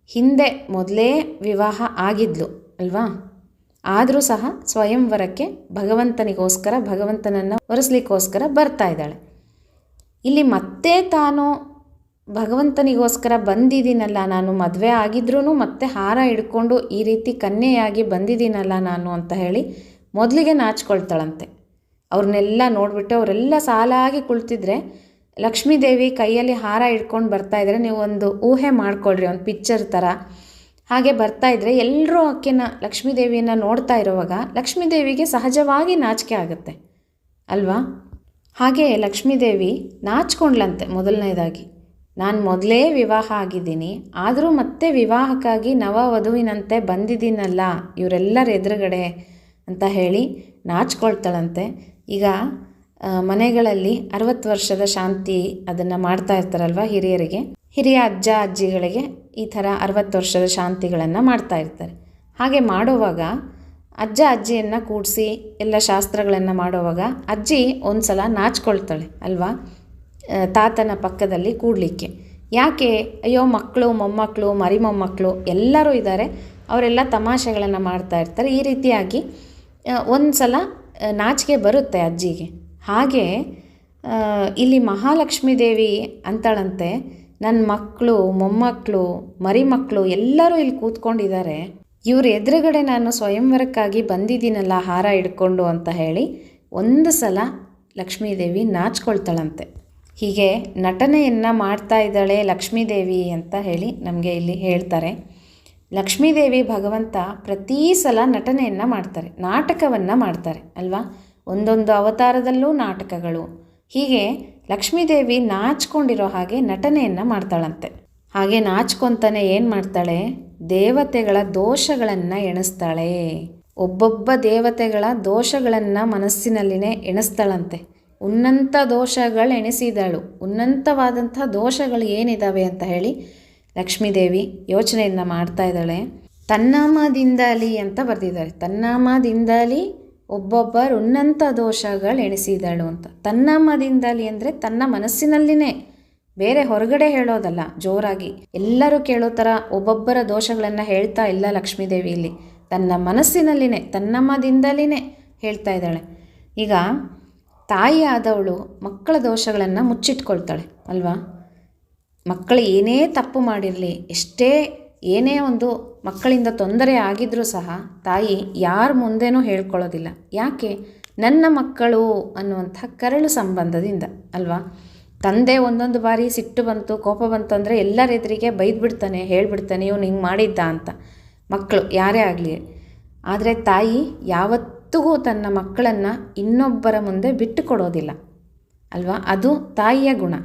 ಹಿಂದೆ ಮೊದಲೇ ವಿವಾಹ ಆಗಿದ್ಲು ಅಲ್ವಾ? ಆದರೂ ಸಹ ಸ್ವಯಂವರಕ್ಕೆ ಭಗವಂತನನ್ನು ಒರೆಸ್ಲಿಕ್ಕೋಸ್ಕರ ಬರ್ತಾ ಇದ್ದಾಳೆ. ಇಲ್ಲಿ ಮತ್ತೆ ತಾನು ಭಗವಂತನಿಗೋಸ್ಕರ ಬಂದಿದ್ದೀನಲ್ಲ, ನಾನು ಮದುವೆ ಆಗಿದ್ರೂ ಮತ್ತೆ ಹಾರ ಹಿಡ್ಕೊಂಡು ಈ ರೀತಿ ಕನ್ಯೆಯಾಗಿ ಬಂದಿದ್ದೀನಲ್ಲ ನಾನು ಅಂತ ಹೇಳಿ ಮೊದಲಿಗೆ ನಾಚ್ಕೊಳ್ತಾಳಂತೆ. ಅವ್ರನ್ನೆಲ್ಲ ನೋಡಿಬಿಟ್ಟು ಅವರೆಲ್ಲ ಸಾಲಾಗಿ ಕುಳಿತಿದ್ರೆ ಲಕ್ಷ್ಮೀದೇವಿ ಕೈಯಲ್ಲಿ ಹಾರ ಹಿಡ್ಕೊಂಡು ಬರ್ತಾಯಿದ್ರೆ ನೀವು ಒಂದು ಊಹೆ ಮಾಡ್ಕೊಳ್ರಿ, ಒಂದು ಪಿಕ್ಚರ್ ಥರ. ಹಾಗೆ ಬರ್ತಾಯಿದ್ರೆ ಎಲ್ಲರೂ ಆಕೆನ ಲಕ್ಷ್ಮೀದೇವಿಯನ್ನು ನೋಡ್ತಾ ಇರುವಾಗ ಲಕ್ಷ್ಮೀದೇವಿಗೆ ಸಹಜವಾಗಿ ನಾಚಿಕೆ ಆಗುತ್ತೆ ಅಲ್ವಾ? ಹಾಗೆ ಲಕ್ಷ್ಮೀದೇವಿ ನಾಚ್ಕೊಂಡ್ಲಂತೆ ಮೊದಲನೇದಾಗಿ. ನಾನು ಮೊದಲೇ ವಿವಾಹ ಆಗಿದ್ದೀನಿ, ಆದರೂ ಮತ್ತೆ ವಿವಾಹಕ್ಕಾಗಿ ನವವಧುವಿನಂತೆ ಬಂದಿದ್ದೀನಲ್ಲ ಇವರೆಲ್ಲರ ಎದುರುಗಡೆ ಅಂತ ಹೇಳಿ ನಾಚ್ಕೊಳ್ತಾಳಂತೆ. ಈಗ ಮನೆಗಳಲ್ಲಿ 60 ವರ್ಷದ ಶಾಂತಿ ಅದನ್ನು ಮಾಡ್ತಾ ಇರ್ತಾರಲ್ವ ಹಿರಿಯ ಅಜ್ಜ ಅಜ್ಜಿಗಳಿಗೆ ಈ ಥರ 60 ವರ್ಷದ ಶಾಂತಿಗಳನ್ನು ಮಾಡ್ತಾ ಇರ್ತಾರೆ. ಹಾಗೆ ಮಾಡುವಾಗ ಅಜ್ಜ ಅಜ್ಜಿಯನ್ನು ಕೂಡಿಸಿ ಎಲ್ಲ ಶಾಸ್ತ್ರಗಳನ್ನು ಮಾಡುವಾಗ ಅಜ್ಜಿ ಒಂದು ಸಲ ನಾಚ್ಕೊಳ್ತಾಳೆ ಅಲ್ವಾ, ತಾತನ ಪಕ್ಕದಲ್ಲಿ ಕೂಡಲಿಕ್ಕೆ. ಯಾಕೆ? ಅಯ್ಯೋ, ಮಕ್ಕಳು, ಮೊಮ್ಮಕ್ಕಳು, ಮರಿಮೊಮ್ಮಕ್ಕಳು ಎಲ್ಲರೂ ಇದ್ದಾರೆ, ಅವರೆಲ್ಲ ತಮಾಷೆಗಳನ್ನು ಮಾಡ್ತಾ ಇರ್ತಾರೆ. ಈ ರೀತಿಯಾಗಿ ಒಂದು ಸಲ ನಾಚಿಕೆ ಬರುತ್ತೆ ಅಜ್ಜಿಗೆ. ಹಾಗೆ ಇಲ್ಲಿ ಮಹಾಲಕ್ಷ್ಮೀ ದೇವಿ ಅಂತಾಳಂತೆ, ನನ್ನ ಮಕ್ಕಳು, ಮೊಮ್ಮಕ್ಕಳು, ಮರಿಮಕ್ಕಳು ಎಲ್ಲರೂ ಇಲ್ಲಿ ಕೂತ್ಕೊಂಡಿದ್ದಾರೆ, ಇವ್ರ ಎದುರುಗಡೆ ನಾನು ಸ್ವಯಂವರಕ್ಕಾಗಿ ಬಂದಿದ್ದೀನಲ್ಲ ಹಾರ ಹಿಡ್ಕೊಂಡು ಅಂತ ಹೇಳಿ ಒಂದು ಸಲ ಲಕ್ಷ್ಮೀದೇವಿ ನಾಚ್ಕೊಳ್ತಾಳಂತೆ. ಹೀಗೆ ನಟನೆಯನ್ನು ಮಾಡ್ತಾ ಇದ್ದಾಳೆ ಲಕ್ಷ್ಮೀದೇವಿ ಅಂತ ಹೇಳಿ ನಮಗೆ ಇಲ್ಲಿ ಹೇಳ್ತಾರೆ. ಲಕ್ಷ್ಮೀದೇವಿ ಭಗವಂತ ಪ್ರತಿ ಸಲ ನಟನೆಯನ್ನು ಮಾಡ್ತಾರೆ, ನಾಟಕವನ್ನು ಮಾಡ್ತಾರೆ ಅಲ್ವಾ? ಒಂದೊಂದು ಅವತಾರದಲ್ಲೂ ನಾಟಕಗಳು. ಹೀಗೆ ಲಕ್ಷ್ಮೀದೇವಿ ನಾಚ್ಕೊಂಡಿರೋ ಹಾಗೆ ನಟನೆಯನ್ನು ಮಾಡ್ತಾಳಂತೆ. ಹಾಗೆ ನಾಚ್ಕೊತಾನೆ ಏನು ಮಾಡ್ತಾಳೆ? ದೇವತೆಗಳ ದೋಷಗಳನ್ನು ಎಣಿಸ್ತಾಳೆ. ಒಬ್ಬೊಬ್ಬ ದೇವತೆಗಳ ದೋಷಗಳನ್ನು ಮನಸ್ಸಿನಲ್ಲಿನೇ ಎಣಿಸ್ತಾಳಂತೆ. ಉನ್ನತ ದೋಷಗಳು ಎಣಿಸಿದಳು. ಉನ್ನತವಾದಂಥ ದೋಷಗಳು ಏನಿದ್ದಾವೆ ಅಂತ ಹೇಳಿ ಲಕ್ಷ್ಮೀದೇವಿ ಯೋಚನೆಯನ್ನು ಮಾಡ್ತಾ ಇದ್ದಾಳೆ. ತನ್ನಾಮದಿಂದಲಿ ಅಂತ ಬರೆದಿದ್ದಾರೆ. ತನ್ನಾಮದಿಂದಲಿ ಒಬ್ಬೊಬ್ಬರು ಉನ್ನತ ದೋಷಗಳು ಎಣಿಸಿದಳು ಅಂತ. ತನ್ನಾಮದಿಂದಲಿ ಅಂದರೆ ತನ್ನ ಮನಸ್ಸಿನಲ್ಲಿನೇ, ಬೇರೆ ಹೊರಗಡೆ ಹೇಳೋದಲ್ಲ ಜೋರಾಗಿ ಎಲ್ಲರೂ ಕೇಳೋ ಥರ ಒಬ್ಬೊಬ್ಬರ ದೋಷಗಳನ್ನು ಹೇಳ್ತಾ ಇಲ್ಲ ಲಕ್ಷ್ಮೀದೇವಿ. ಇಲ್ಲಿ ತನ್ನ ಮನಸ್ಸಿನಲ್ಲಿನೇ, ತನ್ನಮ್ಮದಿಂದಲೇ ಹೇಳ್ತಾ ಇದ್ದಾಳೆ. ಈಗ ತಾಯಿ ಆದವಳು ಮಕ್ಕಳ ದೋಷಗಳನ್ನು ಮುಚ್ಚಿಟ್ಕೊಳ್ತಾಳೆ ಅಲ್ವಾ? ಮಕ್ಕಳು ಏನೇ ತಪ್ಪು ಮಾಡಿರಲಿ, ಏನೇ ಒಂದು ಮಕ್ಕಳಿಂದ ತೊಂದರೆ ಆಗಿದ್ರೂ ಸಹ ತಾಯಿ ಯಾರ ಮುಂದೆನೂ ಹೇಳ್ಕೊಳ್ಳೋದಿಲ್ಲ. ಯಾಕೆ? ನನ್ನ ಮಕ್ಕಳು ಅನ್ನುವಂಥ ಕರಳು ಸಂಬಂಧದಿಂದ ಅಲ್ವಾ. ತಂದೆ ಒಂದೊಂದು ಬಾರಿ ಸಿಟ್ಟು ಬಂತು, ಕೋಪ ಬಂತು ಅಂದರೆ ಎಲ್ಲರ ಎದುರಿಗೆ ಬೈದ್ಬಿಡ್ತಾನೆ, ಹೇಳ್ಬಿಡ್ತಾನೆ ಇವನು ಹಿಂಗೆ ಮಾಡಿದ್ದ ಅಂತ. ಮಕ್ಕಳು ಯಾರೇ ಆಗಲಿ. ಆದರೆ ತಾಯಿ ಯಾವತ್ತಿಗೂ ತನ್ನ ಮಕ್ಕಳನ್ನು ಇನ್ನೊಬ್ಬರ ಮುಂದೆ ಬಿಟ್ಟು ಕೊಡೋದಿಲ್ಲ ಅಲ್ವಾ. ಅದು ತಾಯಿಯ ಗುಣ.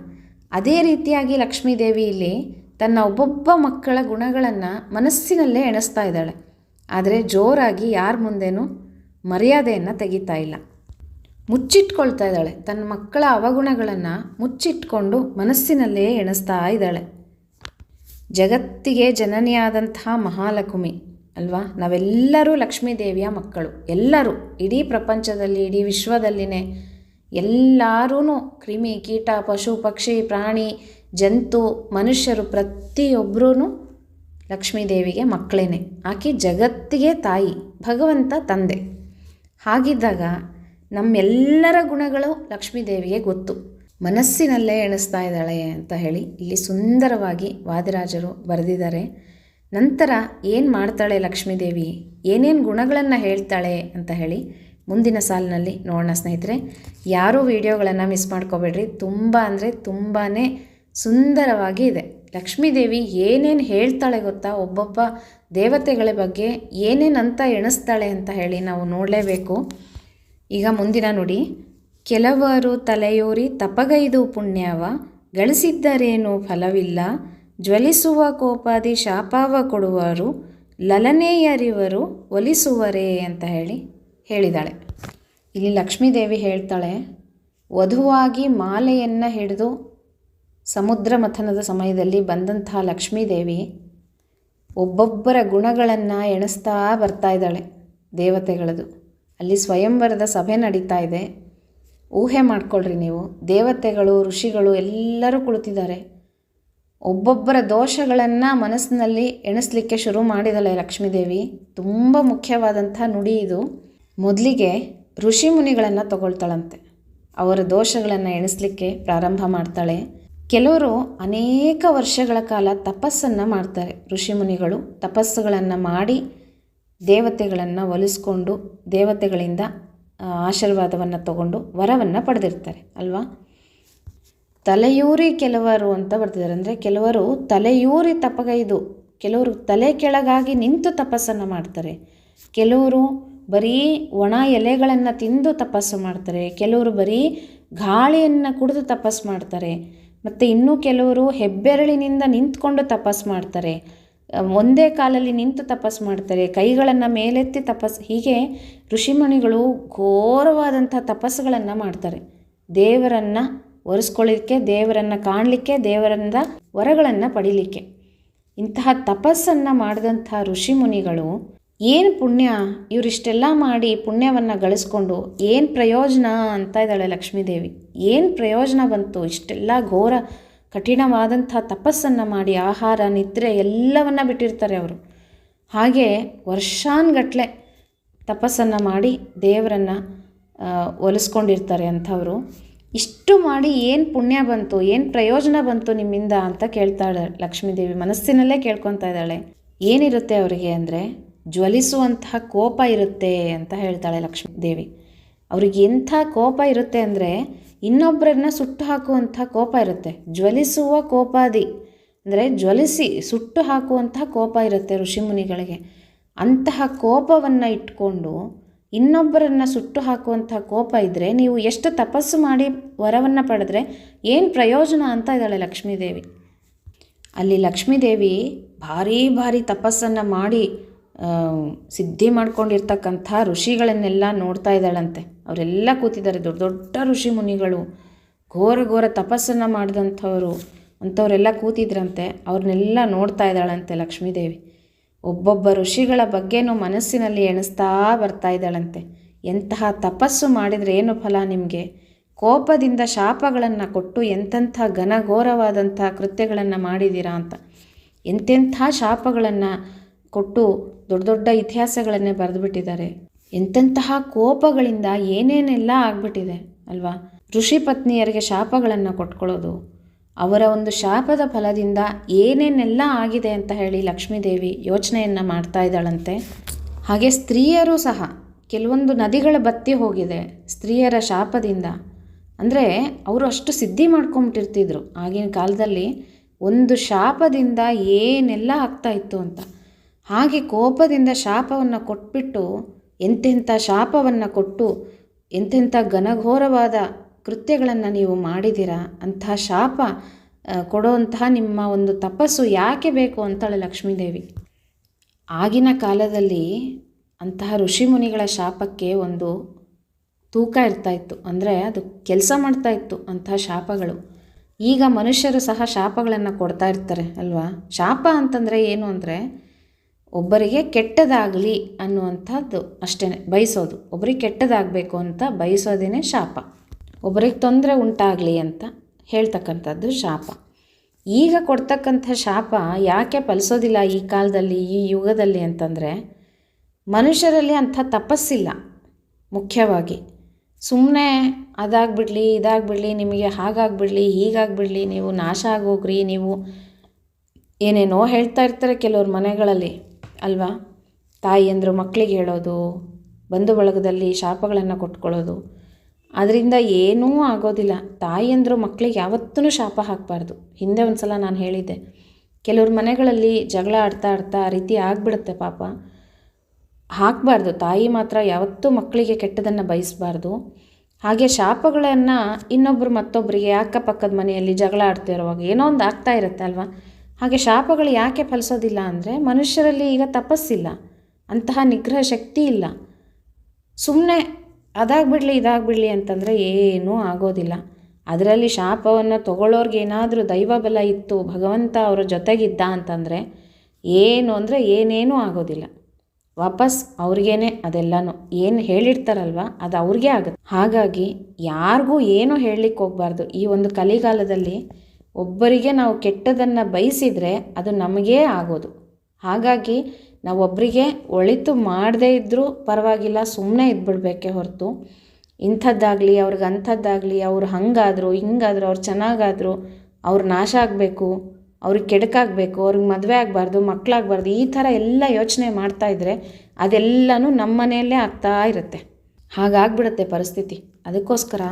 ಅದೇ ರೀತಿಯಾಗಿ ಲಕ್ಷ್ಮೀದೇವಿ ಇಲ್ಲಿ ತನ್ನ ಒಬ್ಬೊಬ್ಬ ಮಕ್ಕಳ ಗುಣಗಳನ್ನು ಮನಸ್ಸಿನಲ್ಲೇ ಎಣಿಸ್ತಾ ಇದ್ದಾಳೆ. ಆದರೆ ಜೋರಾಗಿ ಯಾರ ಮುಂದೆನೂ ಮರ್ಯಾದೆಯನ್ನು ತೆಗಿತಾ ಇಲ್ಲ, ಮುಚ್ಚಿಟ್ಕೊಳ್ತಾ ಇದ್ದಾಳೆ. ತನ್ನ ಮಕ್ಕಳ ಅವಗುಣಗಳನ್ನು ಮುಚ್ಚಿಟ್ಕೊಂಡು ಮನಸ್ಸಿನಲ್ಲೇ ಎಣಿಸ್ತಾ ಇದ್ದಾಳೆ. ಜಗತ್ತಿಗೆ ಜನನಿಯಾದಂತಹ ಮಹಾಲಕ್ಷ್ಮಿ ಅಲ್ವಾ. ನಾವೆಲ್ಲರೂ ಲಕ್ಷ್ಮೀದೇವಿಯ ಮಕ್ಕಳು. ಎಲ್ಲರೂ ಇಡೀ ಪ್ರಪಂಚದಲ್ಲಿ, ಇಡೀ ವಿಶ್ವದಲ್ಲಿನೇ ಎಲ್ಲರೂ ಕ್ರಿಮಿ ಕೀಟ ಪಶು ಪಕ್ಷಿ ಪ್ರಾಣಿ ಜಂತು ಮನುಷ್ಯರು ಪ್ರತಿಯೊಬ್ಬರೂ ಲಕ್ಷ್ಮೀದೇವಿಗೆ ಮಕ್ಕಳೇನೆ. ಆಕೆ ಜಗತ್ತಿಗೆ ತಾಯಿ, ಭಗವಂತ ತಂದೆ. ಹಾಗಿದ್ದಾಗ ನಮ್ಮೆಲ್ಲರ ಗುಣಗಳು ಲಕ್ಷ್ಮೀದೇವಿಗೆ ಗೊತ್ತು, ಮನಸ್ಸಿನಲ್ಲೇ ಎಣಿಸ್ತಾ ಇದ್ದಾಳೆ ಅಂತ ಹೇಳಿ ಇಲ್ಲಿ ಸುಂದರವಾಗಿ ವಾದಿರಾಜರು ಬರೆದಿದ್ದಾರೆ. ನಂತರ ಏನು ಮಾಡ್ತಾಳೆ ಲಕ್ಷ್ಮೀದೇವಿ, ಏನೇನು ಗುಣಗಳನ್ನು ಹೇಳ್ತಾಳೆ ಅಂತ ಹೇಳಿ ಮುಂದಿನ ಸಾಲಿನಲ್ಲಿ ನೋಡೋಣ ಸ್ನೇಹಿತರೆ. ಯಾರೂ ವಿಡಿಯೋಗಳನ್ನು ಮಿಸ್ ಮಾಡ್ಕೋಬೇಡ್ರಿ. ತುಂಬ ಅಂದರೆ ತುಂಬಾ ಸುಂದರವಾಗಿ ಇದೆ. ಲಕ್ಷ್ಮೀದೇವಿ ಏನೇನು ಹೇಳ್ತಾಳೆ ಗೊತ್ತಾ, ಒಬ್ಬೊಬ್ಬ ದೇವತೆಗಳ ಬಗ್ಗೆ ಏನೇನಂತ ಎಣಿಸ್ತಾಳೆ ಅಂತ ಹೇಳಿ ನಾವು ನೋಡಲೇಬೇಕು. ಈಗ ಮುಂದಿನ ನುಡಿ. ಕೆಲವರು ತಲೆಯೂರಿ ತಪಗೈದು ಪುಣ್ಯವ ಗಳಿಸಿದ್ದರೇನು ಫಲವಿಲ್ಲ, ಜ್ವಲಿಸುವ ಕೋಪಾದಿ ಶಾಪವ ಕೊಡುವರು, ಲಲನೆಯರಿವರು ಒಲಿಸುವರೇ ಅಂತ ಹೇಳಿದಾಳೆ. ಇಲ್ಲಿ ಲಕ್ಷ್ಮೀದೇವಿ ಹೇಳ್ತಾಳೆ, ವಧುವಾಗಿ ಮಾಲೆಯನ್ನು ಹಿಡಿದು ಸಮುದ್ರ ಮಥನದ ಸಮಯದಲ್ಲಿ ಬಂದಂತಹ ಲಕ್ಷ್ಮೀದೇವಿ ಒಬ್ಬೊಬ್ಬರ ಗುಣಗಳನ್ನು ಎಣಿಸ್ತಾ ಬರ್ತಾ ಇದ್ದಾಳೆ ದೇವತೆಗಳದು. ಅಲ್ಲಿ ಸ್ವಯಂವರದ ಸಭೆ ನಡೀತಾ ಇದೆ. ಊಹೆ ಮಾಡ್ಕೊಳ್ರಿ ನೀವು, ದೇವತೆಗಳು ಋಷಿಗಳು ಎಲ್ಲರೂ ಕುಳಿತಿದ್ದಾರೆ. ಒಬ್ಬೊಬ್ಬರ ದೋಷಗಳನ್ನು ಮನಸ್ಸಿನಲ್ಲಿ ಎಣಿಸ್ಲಿಕ್ಕೆ ಶುರು ಮಾಡಿದಾಳೆ ಲಕ್ಷ್ಮೀದೇವಿ. ತುಂಬ ಮುಖ್ಯವಾದಂಥ ನುಡಿ ಇದು. ಮೊದಲಿಗೆ ಋಷಿ ಮುನಿಗಳನ್ನು ತಗೊಳ್ತಾಳಂತೆ. ಅವರ ದೋಷಗಳನ್ನು ಎಣಿಸ್ಲಿಕ್ಕೆ ಪ್ರಾರಂಭ ಮಾಡ್ತಾಳೆ. ಕೆಲವರು ಅನೇಕ ವರ್ಷಗಳ ಕಾಲ ತಪಸ್ಸನ್ನು ಮಾಡ್ತಾರೆ. ಋಷಿ ಮುನಿಗಳು ತಪಸ್ಸುಗಳನ್ನು ಮಾಡಿ ದೇವತೆಗಳನ್ನು ಒಲಿಸ್ಕೊಂಡು ದೇವತೆಗಳಿಂದ ಆಶೀರ್ವಾದವನ್ನು ತಗೊಂಡು ವರವನ್ನು ಪಡೆದಿರ್ತಾರೆ ಅಲ್ವಾ. ತಲೆಯೂರಿ ಕೆಲವರು ಅಂತ ಬರ್ತಿದ್ದಾರೆ. ಅಂದರೆ ಕೆಲವರು ತಲೆಯೂರಿ ತಪಗೈದು, ಕೆಲವರು ತಲೆ ಕೆಳಗಾಗಿ ನಿಂತು ತಪಸ್ಸನ್ನು ಮಾಡ್ತಾರೆ. ಕೆಲವರು ಬರೀ ಒಣ ಎಲೆಗಳನ್ನು ತಿಂದು ತಪಸ್ಸು ಮಾಡ್ತಾರೆ. ಕೆಲವರು ಬರೀ ಗಾಳಿಯನ್ನು ಕುಡಿದು ತಪಸ್ಸು ಮಾಡ್ತಾರೆ. ಮತ್ತು ಇನ್ನೂ ಕೆಲವರು ಹೆಬ್ಬೆರಳಿನಿಂದ ನಿಂತ್ಕೊಂಡು ತಪಸ್ಸು ಮಾಡ್ತಾರೆ. ಒಂದೇ ಕಾಲಲ್ಲಿ ನಿಂತು ತಪಸ್ಸು ಮಾಡ್ತಾರೆ. ಕೈಗಳನ್ನು ಮೇಲೆತ್ತಿ ಹೀಗೆ ಋಷಿಮುನಿಗಳು ಘೋರವಾದಂಥ ತಪಸ್ಸುಗಳನ್ನು ಮಾಡ್ತಾರೆ. ದೇವರನ್ನು ಒರೆಸ್ಕೊಳ್ಳಿಕ್ಕೆ, ದೇವರನ್ನು ಕಾಣಲಿಕ್ಕೆ, ದೇವರಿಂದ ವರಗಳನ್ನು ಪಡೀಲಿಕ್ಕೆ. ಇಂತಹ ತಪಸ್ಸನ್ನು ಮಾಡಿದಂಥ ಋಷಿಮುನಿಗಳು ಏನು ಪುಣ್ಯ, ಇವರಿಷ್ಟೆಲ್ಲ ಮಾಡಿ ಪುಣ್ಯವನ್ನು ಗಳಿಸ್ಕೊಂಡು ಏನು ಪ್ರಯೋಜನ ಅಂತ ಇದ್ದಾಳೆ ಲಕ್ಷ್ಮೀದೇವಿ. ಏನು ಪ್ರಯೋಜನ ಬಂತು? ಇಷ್ಟೆಲ್ಲ ಘೋರ ಕಠಿಣವಾದಂಥ ತಪಸ್ಸನ್ನು ಮಾಡಿ ಆಹಾರ ನಿದ್ರೆ ಎಲ್ಲವನ್ನು ಬಿಟ್ಟಿರ್ತಾರೆ ಅವರು. ಹಾಗೆ ವರ್ಷಾನುಗಟ್ಲೆ ತಪಸ್ಸನ್ನು ಮಾಡಿ ದೇವರನ್ನು ಒಲಿಸ್ಕೊಂಡಿರ್ತಾರೆ ಅಂಥವರು. ಇಷ್ಟು ಮಾಡಿ ಏನು ಪುಣ್ಯ ಬಂತು, ಏನು ಪ್ರಯೋಜನ ಬಂತು ನಿಮ್ಮಿಂದ ಅಂತ ಕೇಳ್ತಾಳೆ ಲಕ್ಷ್ಮೀದೇವಿ. ಮನಸ್ಸಿನಲ್ಲೇ ಕೇಳ್ಕೊತಾ ಇದ್ದಾಳೆ. ಏನಿರುತ್ತೆ ಅವರಿಗೆ ಅಂದರೆ ಜ್ವಲಿಸುವಂತಹ ಕೋಪ ಇರುತ್ತೆ ಅಂತ ಹೇಳ್ತಾಳೆ ಲಕ್ಷ್ಮೀದೇವಿ. ಅವ್ರಿಗೆ ಎಂಥ ಕೋಪ ಇರುತ್ತೆ ಅಂದರೆ ಇನ್ನೊಬ್ಬರನ್ನ ಸುಟ್ಟು ಹಾಕುವಂಥ ಕೋಪ ಇರುತ್ತೆ. ಜ್ವಲಿಸುವ ಕೋಪಾದಿ ಅಂದರೆ ಜ್ವಲಿಸಿ ಸುಟ್ಟು ಹಾಕುವಂತಹ ಕೋಪ ಇರುತ್ತೆ ಋಷಿಮುನಿಗಳಿಗೆ. ಅಂತಹ ಕೋಪವನ್ನು ಇಟ್ಕೊಂಡು ಇನ್ನೊಬ್ಬರನ್ನು ಸುಟ್ಟು ಹಾಕುವಂಥ ಕೋಪ ಇದ್ದರೆ ನೀವು ಎಷ್ಟು ತಪಸ್ಸು ಮಾಡಿ ವರವನ್ನು ಪಡೆದ್ರೆ ಏನು ಪ್ರಯೋಜನ ಅಂತ ಇದ್ದಾಳೆ ಲಕ್ಷ್ಮೀದೇವಿ. ಅಲ್ಲಿ ಲಕ್ಷ್ಮೀದೇವಿ ಭಾರೀ ತಪಸ್ಸನ್ನು ಮಾಡಿ ಸಿದ್ಧಿ ಮಾಡ್ಕೊಂಡಿರ್ತಕ್ಕಂಥ ಋಷಿಗಳನ್ನೆಲ್ಲ ನೋಡ್ತಾ ಇದ್ದಾಳಂತೆ. ಅವರೆಲ್ಲ ಕೂತಿದ್ದಾರೆ, ದೊಡ್ಡ ದೊಡ್ಡ ಋಷಿ ಮುನಿಗಳು, ಘೋರ ತಪಸ್ಸನ್ನು ಮಾಡಿದಂಥವರು ಅಂಥವರೆಲ್ಲ ಕೂತಿದ್ರಂತೆ. ಅವ್ರನ್ನೆಲ್ಲ ನೋಡ್ತಾ ಇದ್ದಾಳಂತೆ ಲಕ್ಷ್ಮೀದೇವಿ. ಒಬ್ಬೊಬ್ಬ ಋಷಿಗಳ ಬಗ್ಗೆನೂ ಮನಸ್ಸಿನಲ್ಲಿ ಎಣಿಸ್ತಾ ಬರ್ತಾ ಇದ್ದಾಳಂತೆ. ಎಂತಹ ತಪಸ್ಸು ಮಾಡಿದರೆ ಏನು ಫಲ ನಿಮಗೆ, ಕೋಪದಿಂದ ಶಾಪಗಳನ್ನು ಕೊಟ್ಟು ಎಂತೆಂಥ ಘನಘೋರವಾದಂಥ ಕೃತ್ಯಗಳನ್ನು ಮಾಡಿದ್ದೀರಾ ಅಂತ, ಎಂತೆಂಥ ಶಾಪಗಳನ್ನು ಕೊಟ್ಟು ದೊಡ್ಡ ದೊಡ್ಡ ಇತಿಹಾಸಗಳನ್ನೇ ಬರೆದುಬಿಟ್ಟಿದ್ದಾರೆ. ಎಂತೆಂತಹ ಕೋಪಗಳಿಂದ ಏನೇನೆಲ್ಲ ಆಗ್ಬಿಟ್ಟಿದೆ ಅಲ್ವಾ. ಋಷಿ ಪತ್ನಿಯರಿಗೆ ಶಾಪಗಳನ್ನು ಕೊಟ್ಕೊಳ್ಳೋದು, ಅವರ ಒಂದು ಶಾಪದ ಫಲದಿಂದ ಏನೇನೆಲ್ಲ ಆಗಿದೆ ಅಂತ ಹೇಳಿ ಲಕ್ಷ್ಮೀದೇವಿ ಯೋಚನೆಯನ್ನು ಮಾಡ್ತಾ ಇದ್ದಾಳಂತೆ. ಹಾಗೆ ಸ್ತ್ರೀಯರು ಸಹ ಕೆಲವೊಂದು ನದಿಗಳ ಬತ್ತಿ ಹೋಗಿದೆ ಸ್ತ್ರೀಯರ ಶಾಪದಿಂದ. ಅಂದರೆ ಅವರು ಅಷ್ಟು ಸಿದ್ಧಿ ಮಾಡ್ಕೊಂಬಿಟ್ಟಿರ್ತಿದ್ರು ಆಗಿನ ಕಾಲದಲ್ಲಿ, ಒಂದು ಶಾಪದಿಂದ ಏನೆಲ್ಲ ಆಗ್ತಾಯಿತ್ತು ಅಂತ. ಹಾಗೆ ಕೋಪದಿಂದ ಶಾಪವನ್ನು ಕೊಟ್ಬಿಟ್ಟು ಎಂತೆಂಥ ಶಾಪವನ್ನು ಕೊಟ್ಟು ಎಂತೆಂಥ ಘನಘೋರವಾದ ಕೃತ್ಯಗಳನ್ನು ನೀವು ಮಾಡಿದ್ದೀರಾ, ಅಂತಹ ಶಾಪ ಕೊಡುವಂತಹ ನಿಮ್ಮ ಒಂದು ತಪಸ್ಸು ಯಾಕೆ ಬೇಕು ಅಂತಾಳೆ ಲಕ್ಷ್ಮೀದೇವಿ. ಆಗಿನ ಕಾಲದಲ್ಲಿ ಅಂತಹ ಋಷಿಮುನಿಗಳ ಶಾಪಕ್ಕೆ ಒಂದು ತೂಕ ಇರ್ತಾಯಿತ್ತು, ಅಂದರೆ ಅದು ಕೆಲಸ ಮಾಡ್ತಾಯಿತ್ತು ಅಂತಹ ಶಾಪಗಳು. ಈಗ ಮನುಷ್ಯರು ಸಹ ಶಾಪಗಳನ್ನು ಕೊಡ್ತಾ ಇರ್ತಾರೆ ಅಲ್ವಾ. ಶಾಪ ಅಂತಂದರೆ ಏನು ಅಂದರೆ ಒಬ್ಬರಿಗೆ ಕೆಟ್ಟದಾಗಲಿ ಅನ್ನುವಂಥದ್ದು ಅಷ್ಟೇ, ಬಯಸೋದು. ಒಬ್ಬರಿಗೆ ಕೆಟ್ಟದಾಗಬೇಕು ಅಂತ ಬಯಸೋದೇ ಶಾಪ, ಒಬ್ಬರಿಗೆ ತೊಂದರೆ ಉಂಟಾಗಲಿ ಅಂತ ಹೇಳ್ತಕ್ಕಂಥದ್ದು ಶಾಪ. ಈಗ ಕೊಡ್ತಕ್ಕಂಥ ಶಾಪ ಯಾಕೆ ಫಲಿಸೋದಿಲ್ಲ ಈ ಕಾಲದಲ್ಲಿ, ಈ ಯುಗದಲ್ಲಿ ಅಂತಂದರೆ ಮನುಷ್ಯರಲ್ಲಿ ಅಂಥ ತಪಸ್ಸಿಲ್ಲ. ಮುಖ್ಯವಾಗಿ ಸುಮ್ಮನೆ ಅದಾಗ್ಬಿಡಲಿ ಇದಾಗ್ಬಿಡಲಿ, ನಿಮಗೆ ಹಾಗಾಗ್ಬಿಡಲಿ ಹೀಗಾಗ್ಬಿಡಲಿ, ನೀವು ನಾಶ ಆಗೋಗ್ರಿ, ನೀವು ಏನೇನೋ ಹೇಳ್ತಾ ಇರ್ತಾರೆ ಕೆಲವ್ರ ಮನೆಗಳಲ್ಲಿ ಅಲ್ವಾ. ತಾಯಿಯಂದರು ಮಕ್ಕಳಿಗೆ ಹೇಳೋದು, ಬಂಧು ಬಳಗದಲ್ಲಿ ಶಾಪಗಳನ್ನು ಕೊಟ್ಕೊಳ್ಳೋದು, ಅದರಿಂದ ಏನೂ ಆಗೋದಿಲ್ಲ. ತಾಯಿಯಂದರು ಮಕ್ಕಳಿಗೆ ಯಾವತ್ತೂ ಶಾಪ ಹಾಕಬಾರ್ದು. ಹಿಂದೆ ಒಂದು ಸಲ ನಾನು ಹೇಳಿದ್ದೆ, ಕೆಲವ್ರ ಮನೆಗಳಲ್ಲಿ ಜಗಳ ಆಡ್ತಾ ಆಡ್ತಾ ಆ ರೀತಿ ಆಗಿಬಿಡುತ್ತೆ ಪಾಪ. ಹಾಕಬಾರ್ದು. ತಾಯಿ ಮಾತ್ರ ಯಾವತ್ತೂ ಮಕ್ಕಳಿಗೆ ಕೆಟ್ಟದನ್ನು ಬಯಸಬಾರ್ದು. ಹಾಗೆ ಶಾಪಗಳನ್ನು ಇನ್ನೊಬ್ಬರು ಮತ್ತೊಬ್ಬರಿಗೆ ಅಕ್ಕಪಕ್ಕದ ಮನೆಯಲ್ಲಿ ಜಗಳ ಆಡ್ತಿರುವಾಗ ಏನೋ ಒಂದು ಆಗ್ತಾ ಇರುತ್ತೆ ಅಲ್ವಾ. ಹಾಗೆ ಶಾಪಗಳು ಯಾಕೆ ಫಲಿಸೋದಿಲ್ಲ ಅಂದರೆ ಮನುಷ್ಯರಲ್ಲಿ ಈಗ ತಪಸ್ಸಿಲ್ಲ, ಅಂತಹ ನಿಗ್ರಹ ಶಕ್ತಿ ಇಲ್ಲ. ಸುಮ್ಮನೆ ಅದಾಗ್ಬಿಡಲಿ ಇದಾಗ್ಬಿಡಲಿ ಅಂತಂದರೆ ಏನೂ ಆಗೋದಿಲ್ಲ. ಅದರಲ್ಲಿ ಶಾಪವನ್ನು ತಗೊಳ್ಳೋರ್ಗೆ ಏನಾದರೂ ದೈವ ಬಲ ಇತ್ತು, ಭಗವಂತ ಅವರ ಜೊತೆಗಿದ್ದ ಅಂತಂದರೆ ಏನು ಅಂದರೆ ಏನೇನೂ ಆಗೋದಿಲ್ಲ. ವಾಪಸ್ ಅವ್ರಿಗೇನೆ ಅದೆಲ್ಲನೂ ಏನು ಹೇಳಿರ್ತಾರಲ್ವ ಅದು ಅವ್ರಿಗೆ ಆಗುತ್ತೆ. ಹಾಗಾಗಿ ಯಾರಿಗೂ ಏನೂ ಹೇಳಲಿಕ್ಕೆ ಹೋಗಬಾರ್ದು. ಈ ಒಂದು ಕಲಿಗಾಲದಲ್ಲಿ ಒಬ್ಬರಿಗೆ ನಾವು ಕೆಟ್ಟದನ್ನು ಬಯಸಿದರೆ ಅದು ನಮಗೇ ಆಗೋದು. ಹಾಗಾಗಿ ನಾವು ಒಬ್ಬರಿಗೆ ಒಳಿತು ಮಾಡದೇ ಇದ್ದರೂ ಪರವಾಗಿಲ್ಲ, ಸುಮ್ಮನೆ ಇದ್ಬಿಡ್ಬೇಕೇ ಹೊರತು ಇಂಥದ್ದಾಗಲಿ ಅವ್ರಿಗೆ ಅಂಥದ್ದಾಗಲಿ, ಅವ್ರು ಹಾಗಾದ್ರು ಹಿಂಗಾದ್ರು, ಅವ್ರು ಚೆನ್ನಾಗಾದ್ರು, ಅವ್ರು ನಾಶ ಆಗಬೇಕು, ಅವ್ರಿಗೆ ಕೆಡಕಾಗಬೇಕು, ಅವ್ರಿಗೆ ಮದುವೆ ಆಗಬಾರ್ದು, ಮಕ್ಕಳಾಗಬಾರ್ದು, ಈ ಥರ ಎಲ್ಲ ಯೋಚನೆ ಮಾಡ್ತಾಯಿದ್ರೆ ಅದೆಲ್ಲನೂ ನಮ್ಮ ಮನೆಯಲ್ಲೇ ಆಗ್ತಾ ಇರುತ್ತೆ. ಹಾಗಾಗ್ಬಿಡುತ್ತೆ ಪರಿಸ್ಥಿತಿ. ಅದಕ್ಕೋಸ್ಕರ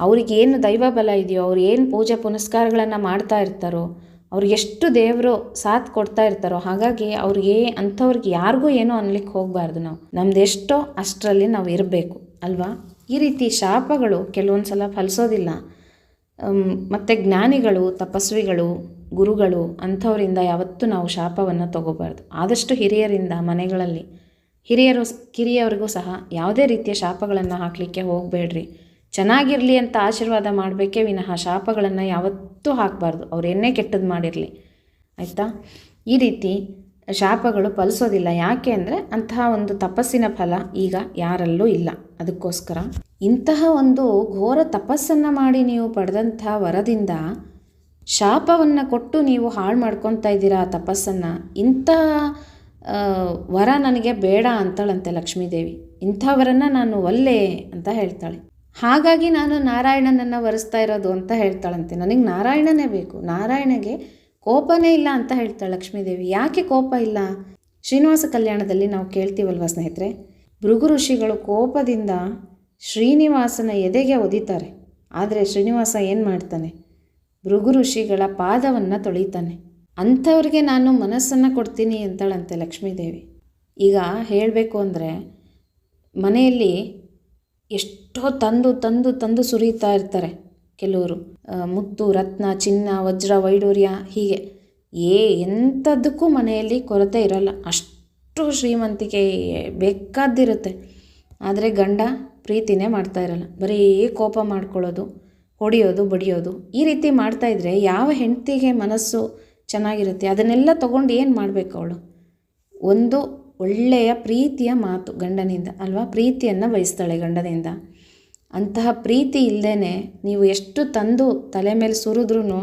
ಅವ್ರಿಗೇನು ದೈವ ಬಲ ಇದೆಯೋ, ಅವ್ರು ಏನು ಪೂಜೆ ಪುನಸ್ಕಾರಗಳನ್ನು ಮಾಡ್ತಾ ಇರ್ತಾರೋ, ಅವ್ರಿಗೆಷ್ಟು ದೇವರು ಸಾಥ್ ಕೊಡ್ತಾ ಇರ್ತಾರೋ, ಹಾಗಾಗಿ ಅವ್ರಿಗೆ ಅಂಥವ್ರಿಗೆ ಯಾರಿಗೂ ಏನೂ ಅನ್ಲಿಕ್ಕೆ ಹೋಗಬಾರ್ದು. ನಮ್ದು ಎಷ್ಟೋ ಅಷ್ಟರಲ್ಲಿ ನಾವು ಇರಬೇಕು ಅಲ್ವಾ. ಈ ರೀತಿ ಶಾಪಗಳು ಕೆಲವೊಂದು ಸಲ ಫಲಿಸೋದಿಲ್ಲ. ಮತ್ತು ಜ್ಞಾನಿಗಳು, ತಪಸ್ವಿಗಳು, ಗುರುಗಳು ಅಂಥವರಿಂದ ಯಾವತ್ತೂ ನಾವು ಶಾಪವನ್ನು ತಗೋಬಾರ್ದು. ಆದಷ್ಟು ಹಿರಿಯರಿಂದ ಮನೆಗಳಲ್ಲಿ ಕಿರಿಯವ್ರಿಗೂ ಸಹ ಯಾವುದೇ ರೀತಿಯ ಶಾಪಗಳನ್ನು ಹಾಕಲಿಕ್ಕೆ ಹೋಗಬೇಡ್ರಿ. ಚೆನ್ನಾಗಿರಲಿ ಅಂತ ಆಶೀರ್ವಾದ ಮಾಡಬೇಕೇ ವಿನಃ ಶಾಪಗಳನ್ನು ಯಾವತ್ತೂ ಹಾಕಬಾರ್ದು, ಅವರೇನೇ ಕೆಟ್ಟದ್ದು ಮಾಡಿರಲಿ. ಆಯಿತಾ. ಈ ರೀತಿ ಶಾಪಗಳು ಫಲಿಸೋದಿಲ್ಲ. ಯಾಕೆ ಅಂದರೆ ಅಂತಹ ಒಂದು ತಪಸ್ಸಿನ ಫಲ ಈಗ ಯಾರಲ್ಲೂ ಇಲ್ಲ. ಅದಕ್ಕೋಸ್ಕರ ಇಂತಹ ಒಂದು ಘೋರ ತಪಸ್ಸನ್ನು ಮಾಡಿ ನೀವು ಪಡೆದಂಥ ವರದಿಂದ ಶಾಪವನ್ನು ಕೊಟ್ಟು ನೀವು ಹಾಳು ಮಾಡ್ಕೊತಾ ಇದ್ದೀರಾ ಆ ತಪಸ್ಸನ್ನು. ಇಂಥ ವರ ನನಗೆ ಬೇಡ ಅಂತಾಳಂತೆ ಲಕ್ಷ್ಮೀದೇವಿ. ಇಂಥ ವರನ ನಾನು ಒಲ್ಲೆ ಅಂತ ಹೇಳ್ತಾಳೆ. ಹಾಗಾಗಿ ನಾನು ನಾರಾಯಣನನ್ನು ವರಿಸ್ತಾ ಇರೋದು ಅಂತ ಹೇಳ್ತಾಳಂತೆ. ನನಗೆ ನಾರಾಯಣನೇ ಬೇಕು, ನಾರಾಯಣಗೆ ಕೋಪನೇ ಇಲ್ಲ ಅಂತ ಹೇಳ್ತಾಳೆ ಲಕ್ಷ್ಮೀದೇವಿ. ಯಾಕೆ ಕೋಪ ಇಲ್ಲ? ಶ್ರೀನಿವಾಸ ಕಲ್ಯಾಣದಲ್ಲಿ ನಾವು ಕೇಳ್ತೀವಲ್ವ ಸ್ನೇಹಿತರೆ, ಭೃಗು ಋಷಿಗಳು ಕೋಪದಿಂದ ಶ್ರೀನಿವಾಸನ ಎದೆಗೆ ಒದಿತಾರೆ. ಆದರೆ ಶ್ರೀನಿವಾಸ ಏನು ಮಾಡ್ತಾನೆ? ಭೃಗು ಋಷಿಗಳ ಪಾದವನ್ನು ತೊಳಿತಾನೆ. ಅಂಥವ್ರಿಗೆ ನಾನು ಮನಸ್ಸನ್ನು ಕೊಡ್ತೀನಿ ಅಂತಾಳಂತೆ ಲಕ್ಷ್ಮೀದೇವಿ. ಈಗ ಹೇಳಬೇಕು ಅಂದರೆ ಮನೆಯಲ್ಲಿ ಎಷ್ಟೋ ತಂದು ತಂದು ತಂದು ಸುರಿತಾ ಇರ್ತಾರೆ ಕೆಲವರು. ಮುತ್ತು, ರತ್ನ, ಚಿನ್ನ, ವಜ್ರ, ವೈಡೂರ್ಯ, ಹೀಗೆ ಎಂಥದ್ದಕ್ಕೂ ಮನೆಯಲ್ಲಿ ಕೊರತೆ ಇರೋಲ್ಲ. ಅಷ್ಟು ಶ್ರೀಮಂತಿಕೆ ಬೇಕಾದ್ದಿರುತ್ತೆ. ಆದರೆ ಗಂಡ ಪ್ರೀತಿನೇ ಮಾಡ್ತಾ ಇರಲ್ಲ, ಬರೀ ಕೋಪ ಮಾಡ್ಕೊಳ್ಳೋದು, ಹೊಡೆಯೋದು, ಬಡಿಯೋದು, ಈ ರೀತಿ ಮಾಡ್ತಾಯಿದ್ರೆ ಯಾವ ಹೆಂಡತಿಗೆ ಮನಸ್ಸು ಚೆನ್ನಾಗಿರುತ್ತೆ? ಅದನ್ನೆಲ್ಲ ತೊಗೊಂಡು ಏನು ಮಾಡಬೇಕು ಅವಳು? ಒಂದು ಒಳ್ಳೆಯ ಪ್ರೀತಿಯ ಮಾತು ಗಂಡನಿಂದ ಅಲ್ವಾ, ಪ್ರೀತಿಯನ್ನು ಬಯಸ್ತಾಳೆ ಗಂಡನಿಂದ. ಅಂತಹ ಪ್ರೀತಿ ಇಲ್ಲದೇ ನೀವು ಎಷ್ಟು ತಂದು ತಲೆ ಮೇಲೆ ಸುರಿದ್ರೂ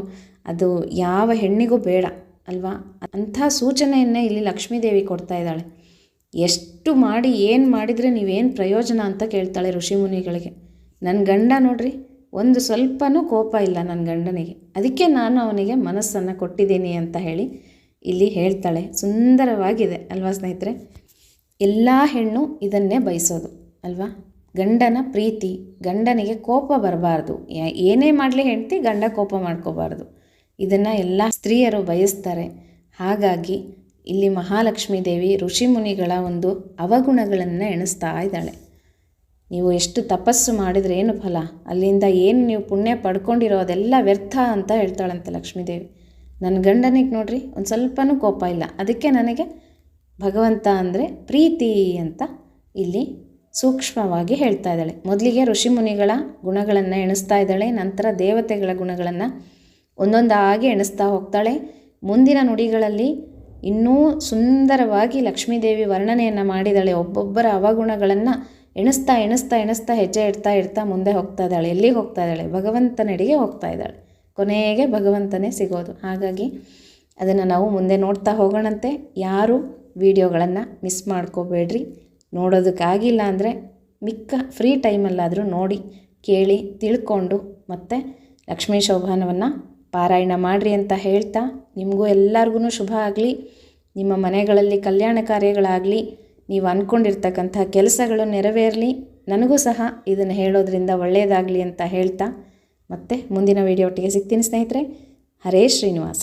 ಅದು ಯಾವ ಹೆಣ್ಣಿಗೂ ಬೇಡ ಅಲ್ವಾ. ಅಂಥ ಸೂಚನೆಯನ್ನೇ ಇಲ್ಲಿ ಲಕ್ಷ್ಮೀದೇವಿ ಕೊಡ್ತಾ ಇದ್ದಾಳೆ. ಎಷ್ಟು ಮಾಡಿ ಏನು ಮಾಡಿದರೆ ನೀವೇನು ಪ್ರಯೋಜನ ಅಂತ ಕೇಳ್ತಾಳೆ ಋಷಿಮುನಿಗಳಿಗೆ. ನನ್ನ ಗಂಡ ನೋಡ್ರಿ ಒಂದು ಸ್ವಲ್ಪನೂ ಕೋಪ ಇಲ್ಲ ನನ್ನ ಗಂಡನಿಗೆ, ಅದಕ್ಕೆ ನಾನು ಅವನಿಗೆ ಮನಸ್ಸನ್ನು ಕೊಟ್ಟಿದ್ದೀನಿ ಅಂತ ಹೇಳಿ ಇಲ್ಲಿ ಹೇಳ್ತಾಳೆ. ಸುಂದರವಾಗಿದೆ ಅಲ್ವಾ ಸ್ನೇಹಿತರೆ? ಎಲ್ಲ ಹೆಣ್ಣು ಇದನ್ನೇ ಬಯಸೋದು ಅಲ್ವಾ? ಗಂಡನ ಪ್ರೀತಿ, ಗಂಡನಿಗೆ ಕೋಪ ಬರಬಾರ್ದು, ಏನೇ ಮಾಡಲಿ ಹೆಂಡತಿ ಗಂಡ ಕೋಪ ಮಾಡ್ಕೋಬಾರ್ದು, ಇದನ್ನು ಎಲ್ಲ ಸ್ತ್ರೀಯರು ಬಯಸ್ತಾರೆ. ಹಾಗಾಗಿ ಇಲ್ಲಿ ಮಹಾಲಕ್ಷ್ಮೀ ದೇವಿ ಋಷಿಮುನಿಗಳ ಒಂದು ಅವಗುಣಗಳನ್ನು ಎಣಿಸ್ತಾ ಇದ್ದಾಳೆ. ನೀವು ಎಷ್ಟು ತಪಸ್ಸು ಮಾಡಿದರೆ ಏನು ಫಲ, ಅಲ್ಲಿಂದ ಏನು ನೀವು ಪುಣ್ಯ ಪಡ್ಕೊಂಡಿರೋ ಅದೆಲ್ಲ ವ್ಯರ್ಥ ಅಂತ ಹೇಳ್ತಾಳಂತೆ ಲಕ್ಷ್ಮೀದೇವಿ. ನನ್ನ ಗಂಡನಿಗೆ ನೋಡ್ರಿ ಒಂದು ಸ್ವಲ್ಪನೂ ಕೋಪ ಇಲ್ಲ, ಅದಕ್ಕೆ ನನಗೆ ಭಗವಂತ ಅಂದರೆ ಪ್ರೀತಿ ಅಂತ ಇಲ್ಲಿ ಸೂಕ್ಷ್ಮವಾಗಿ ಹೇಳ್ತಾ ಇದ್ದಾಳೆ. ಮೊದಲಿಗೆ ಋಷಿಮುನಿಗಳ ಗುಣಗಳನ್ನು ಎಣಿಸ್ತಾ ಇದ್ದಾಳೆ, ನಂತರ ದೇವತೆಗಳ ಗುಣಗಳನ್ನು ಒಂದೊಂದಾಗಿ ಎಣಿಸ್ತಾ ಹೋಗ್ತಾಳೆ. ಮುಂದಿನ ನುಡಿಗಳಲ್ಲಿ ಇನ್ನೂ ಸುಂದರವಾಗಿ ಲಕ್ಷ್ಮೀದೇವಿ ವರ್ಣನೆಯನ್ನು ಮಾಡಿದ್ದಾಳೆ. ಒಬ್ಬೊಬ್ಬರ ಅವಗುಣಗಳನ್ನು ಎಣಿಸ್ತಾ ಎಣಿಸ್ತಾ ಎಣಿಸ್ತಾ ಹೆಜ್ಜೆ ಇಡ್ತಾ ಮುಂದೆ ಹೋಗ್ತಾ ಇದ್ದಾಳೆ. ಎಲ್ಲಿಗೆ ಹೋಗ್ತಾ ಇದ್ದಾಳೆ? ಭಗವಂತನೆಡೆಗೆ ಹೋಗ್ತಾ ಇದ್ದಾಳೆ. ಕೊನೆಗೆ ಭಗವಂತನೇ ಸಿಗೋದು. ಹಾಗಾಗಿ ಅದನ್ನು ನಾವು ಮುಂದೆ ನೋಡ್ತಾ ಹೋಗೋಣಂತೆ. ಯಾರು ವಿಡಿಯೋಗಳನ್ನು ಮಿಸ್ ಮಾಡ್ಕೋಬೇಡ್ರಿ. ನೋಡೋದಕ್ಕಾಗಿಲ್ಲ ಅಂದರೆ ಮಿಕ್ಕ ಫ್ರೀ ಟೈಮಲ್ಲಾದರೂ ನೋಡಿ, ಕೇಳಿ, ತಿಳ್ಕೊಂಡು ಮತ್ತು ಲಕ್ಷ್ಮೀ ಶೋಭಾನವನ್ನು ಪಾರಾಯಣ ಮಾಡಿರಿ ಅಂತ ಹೇಳ್ತಾ, ನಿಮಗೂ ಎಲ್ಲರಿಗೂ ಶುಭ ಆಗಲಿ. ನಿಮ್ಮ ಮನೆಗಳಲ್ಲಿ ಕಲ್ಯಾಣ ಕಾರ್ಯಗಳಾಗಲಿ, ನೀವು ಅಂದ್ಕೊಂಡಿರ್ತಕ್ಕಂಥ ಕೆಲಸಗಳು ನೆರವೇರಲಿ. ನನಗೂ ಸಹ ಇದನ್ನು ಹೇಳೋದ್ರಿಂದ ಒಳ್ಳೆಯದಾಗಲಿ ಅಂತ ಹೇಳ್ತಾ ಮತ್ತೆ ಮುಂದಿನ ವಿಡಿಯೋ ಒಟ್ಟಿಗೆ ಸಿಗ್ತೀನಿ ಸ್ನೇಹಿತರೆ. ಹರೇ ಶ್ರೀನಿವಾಸ.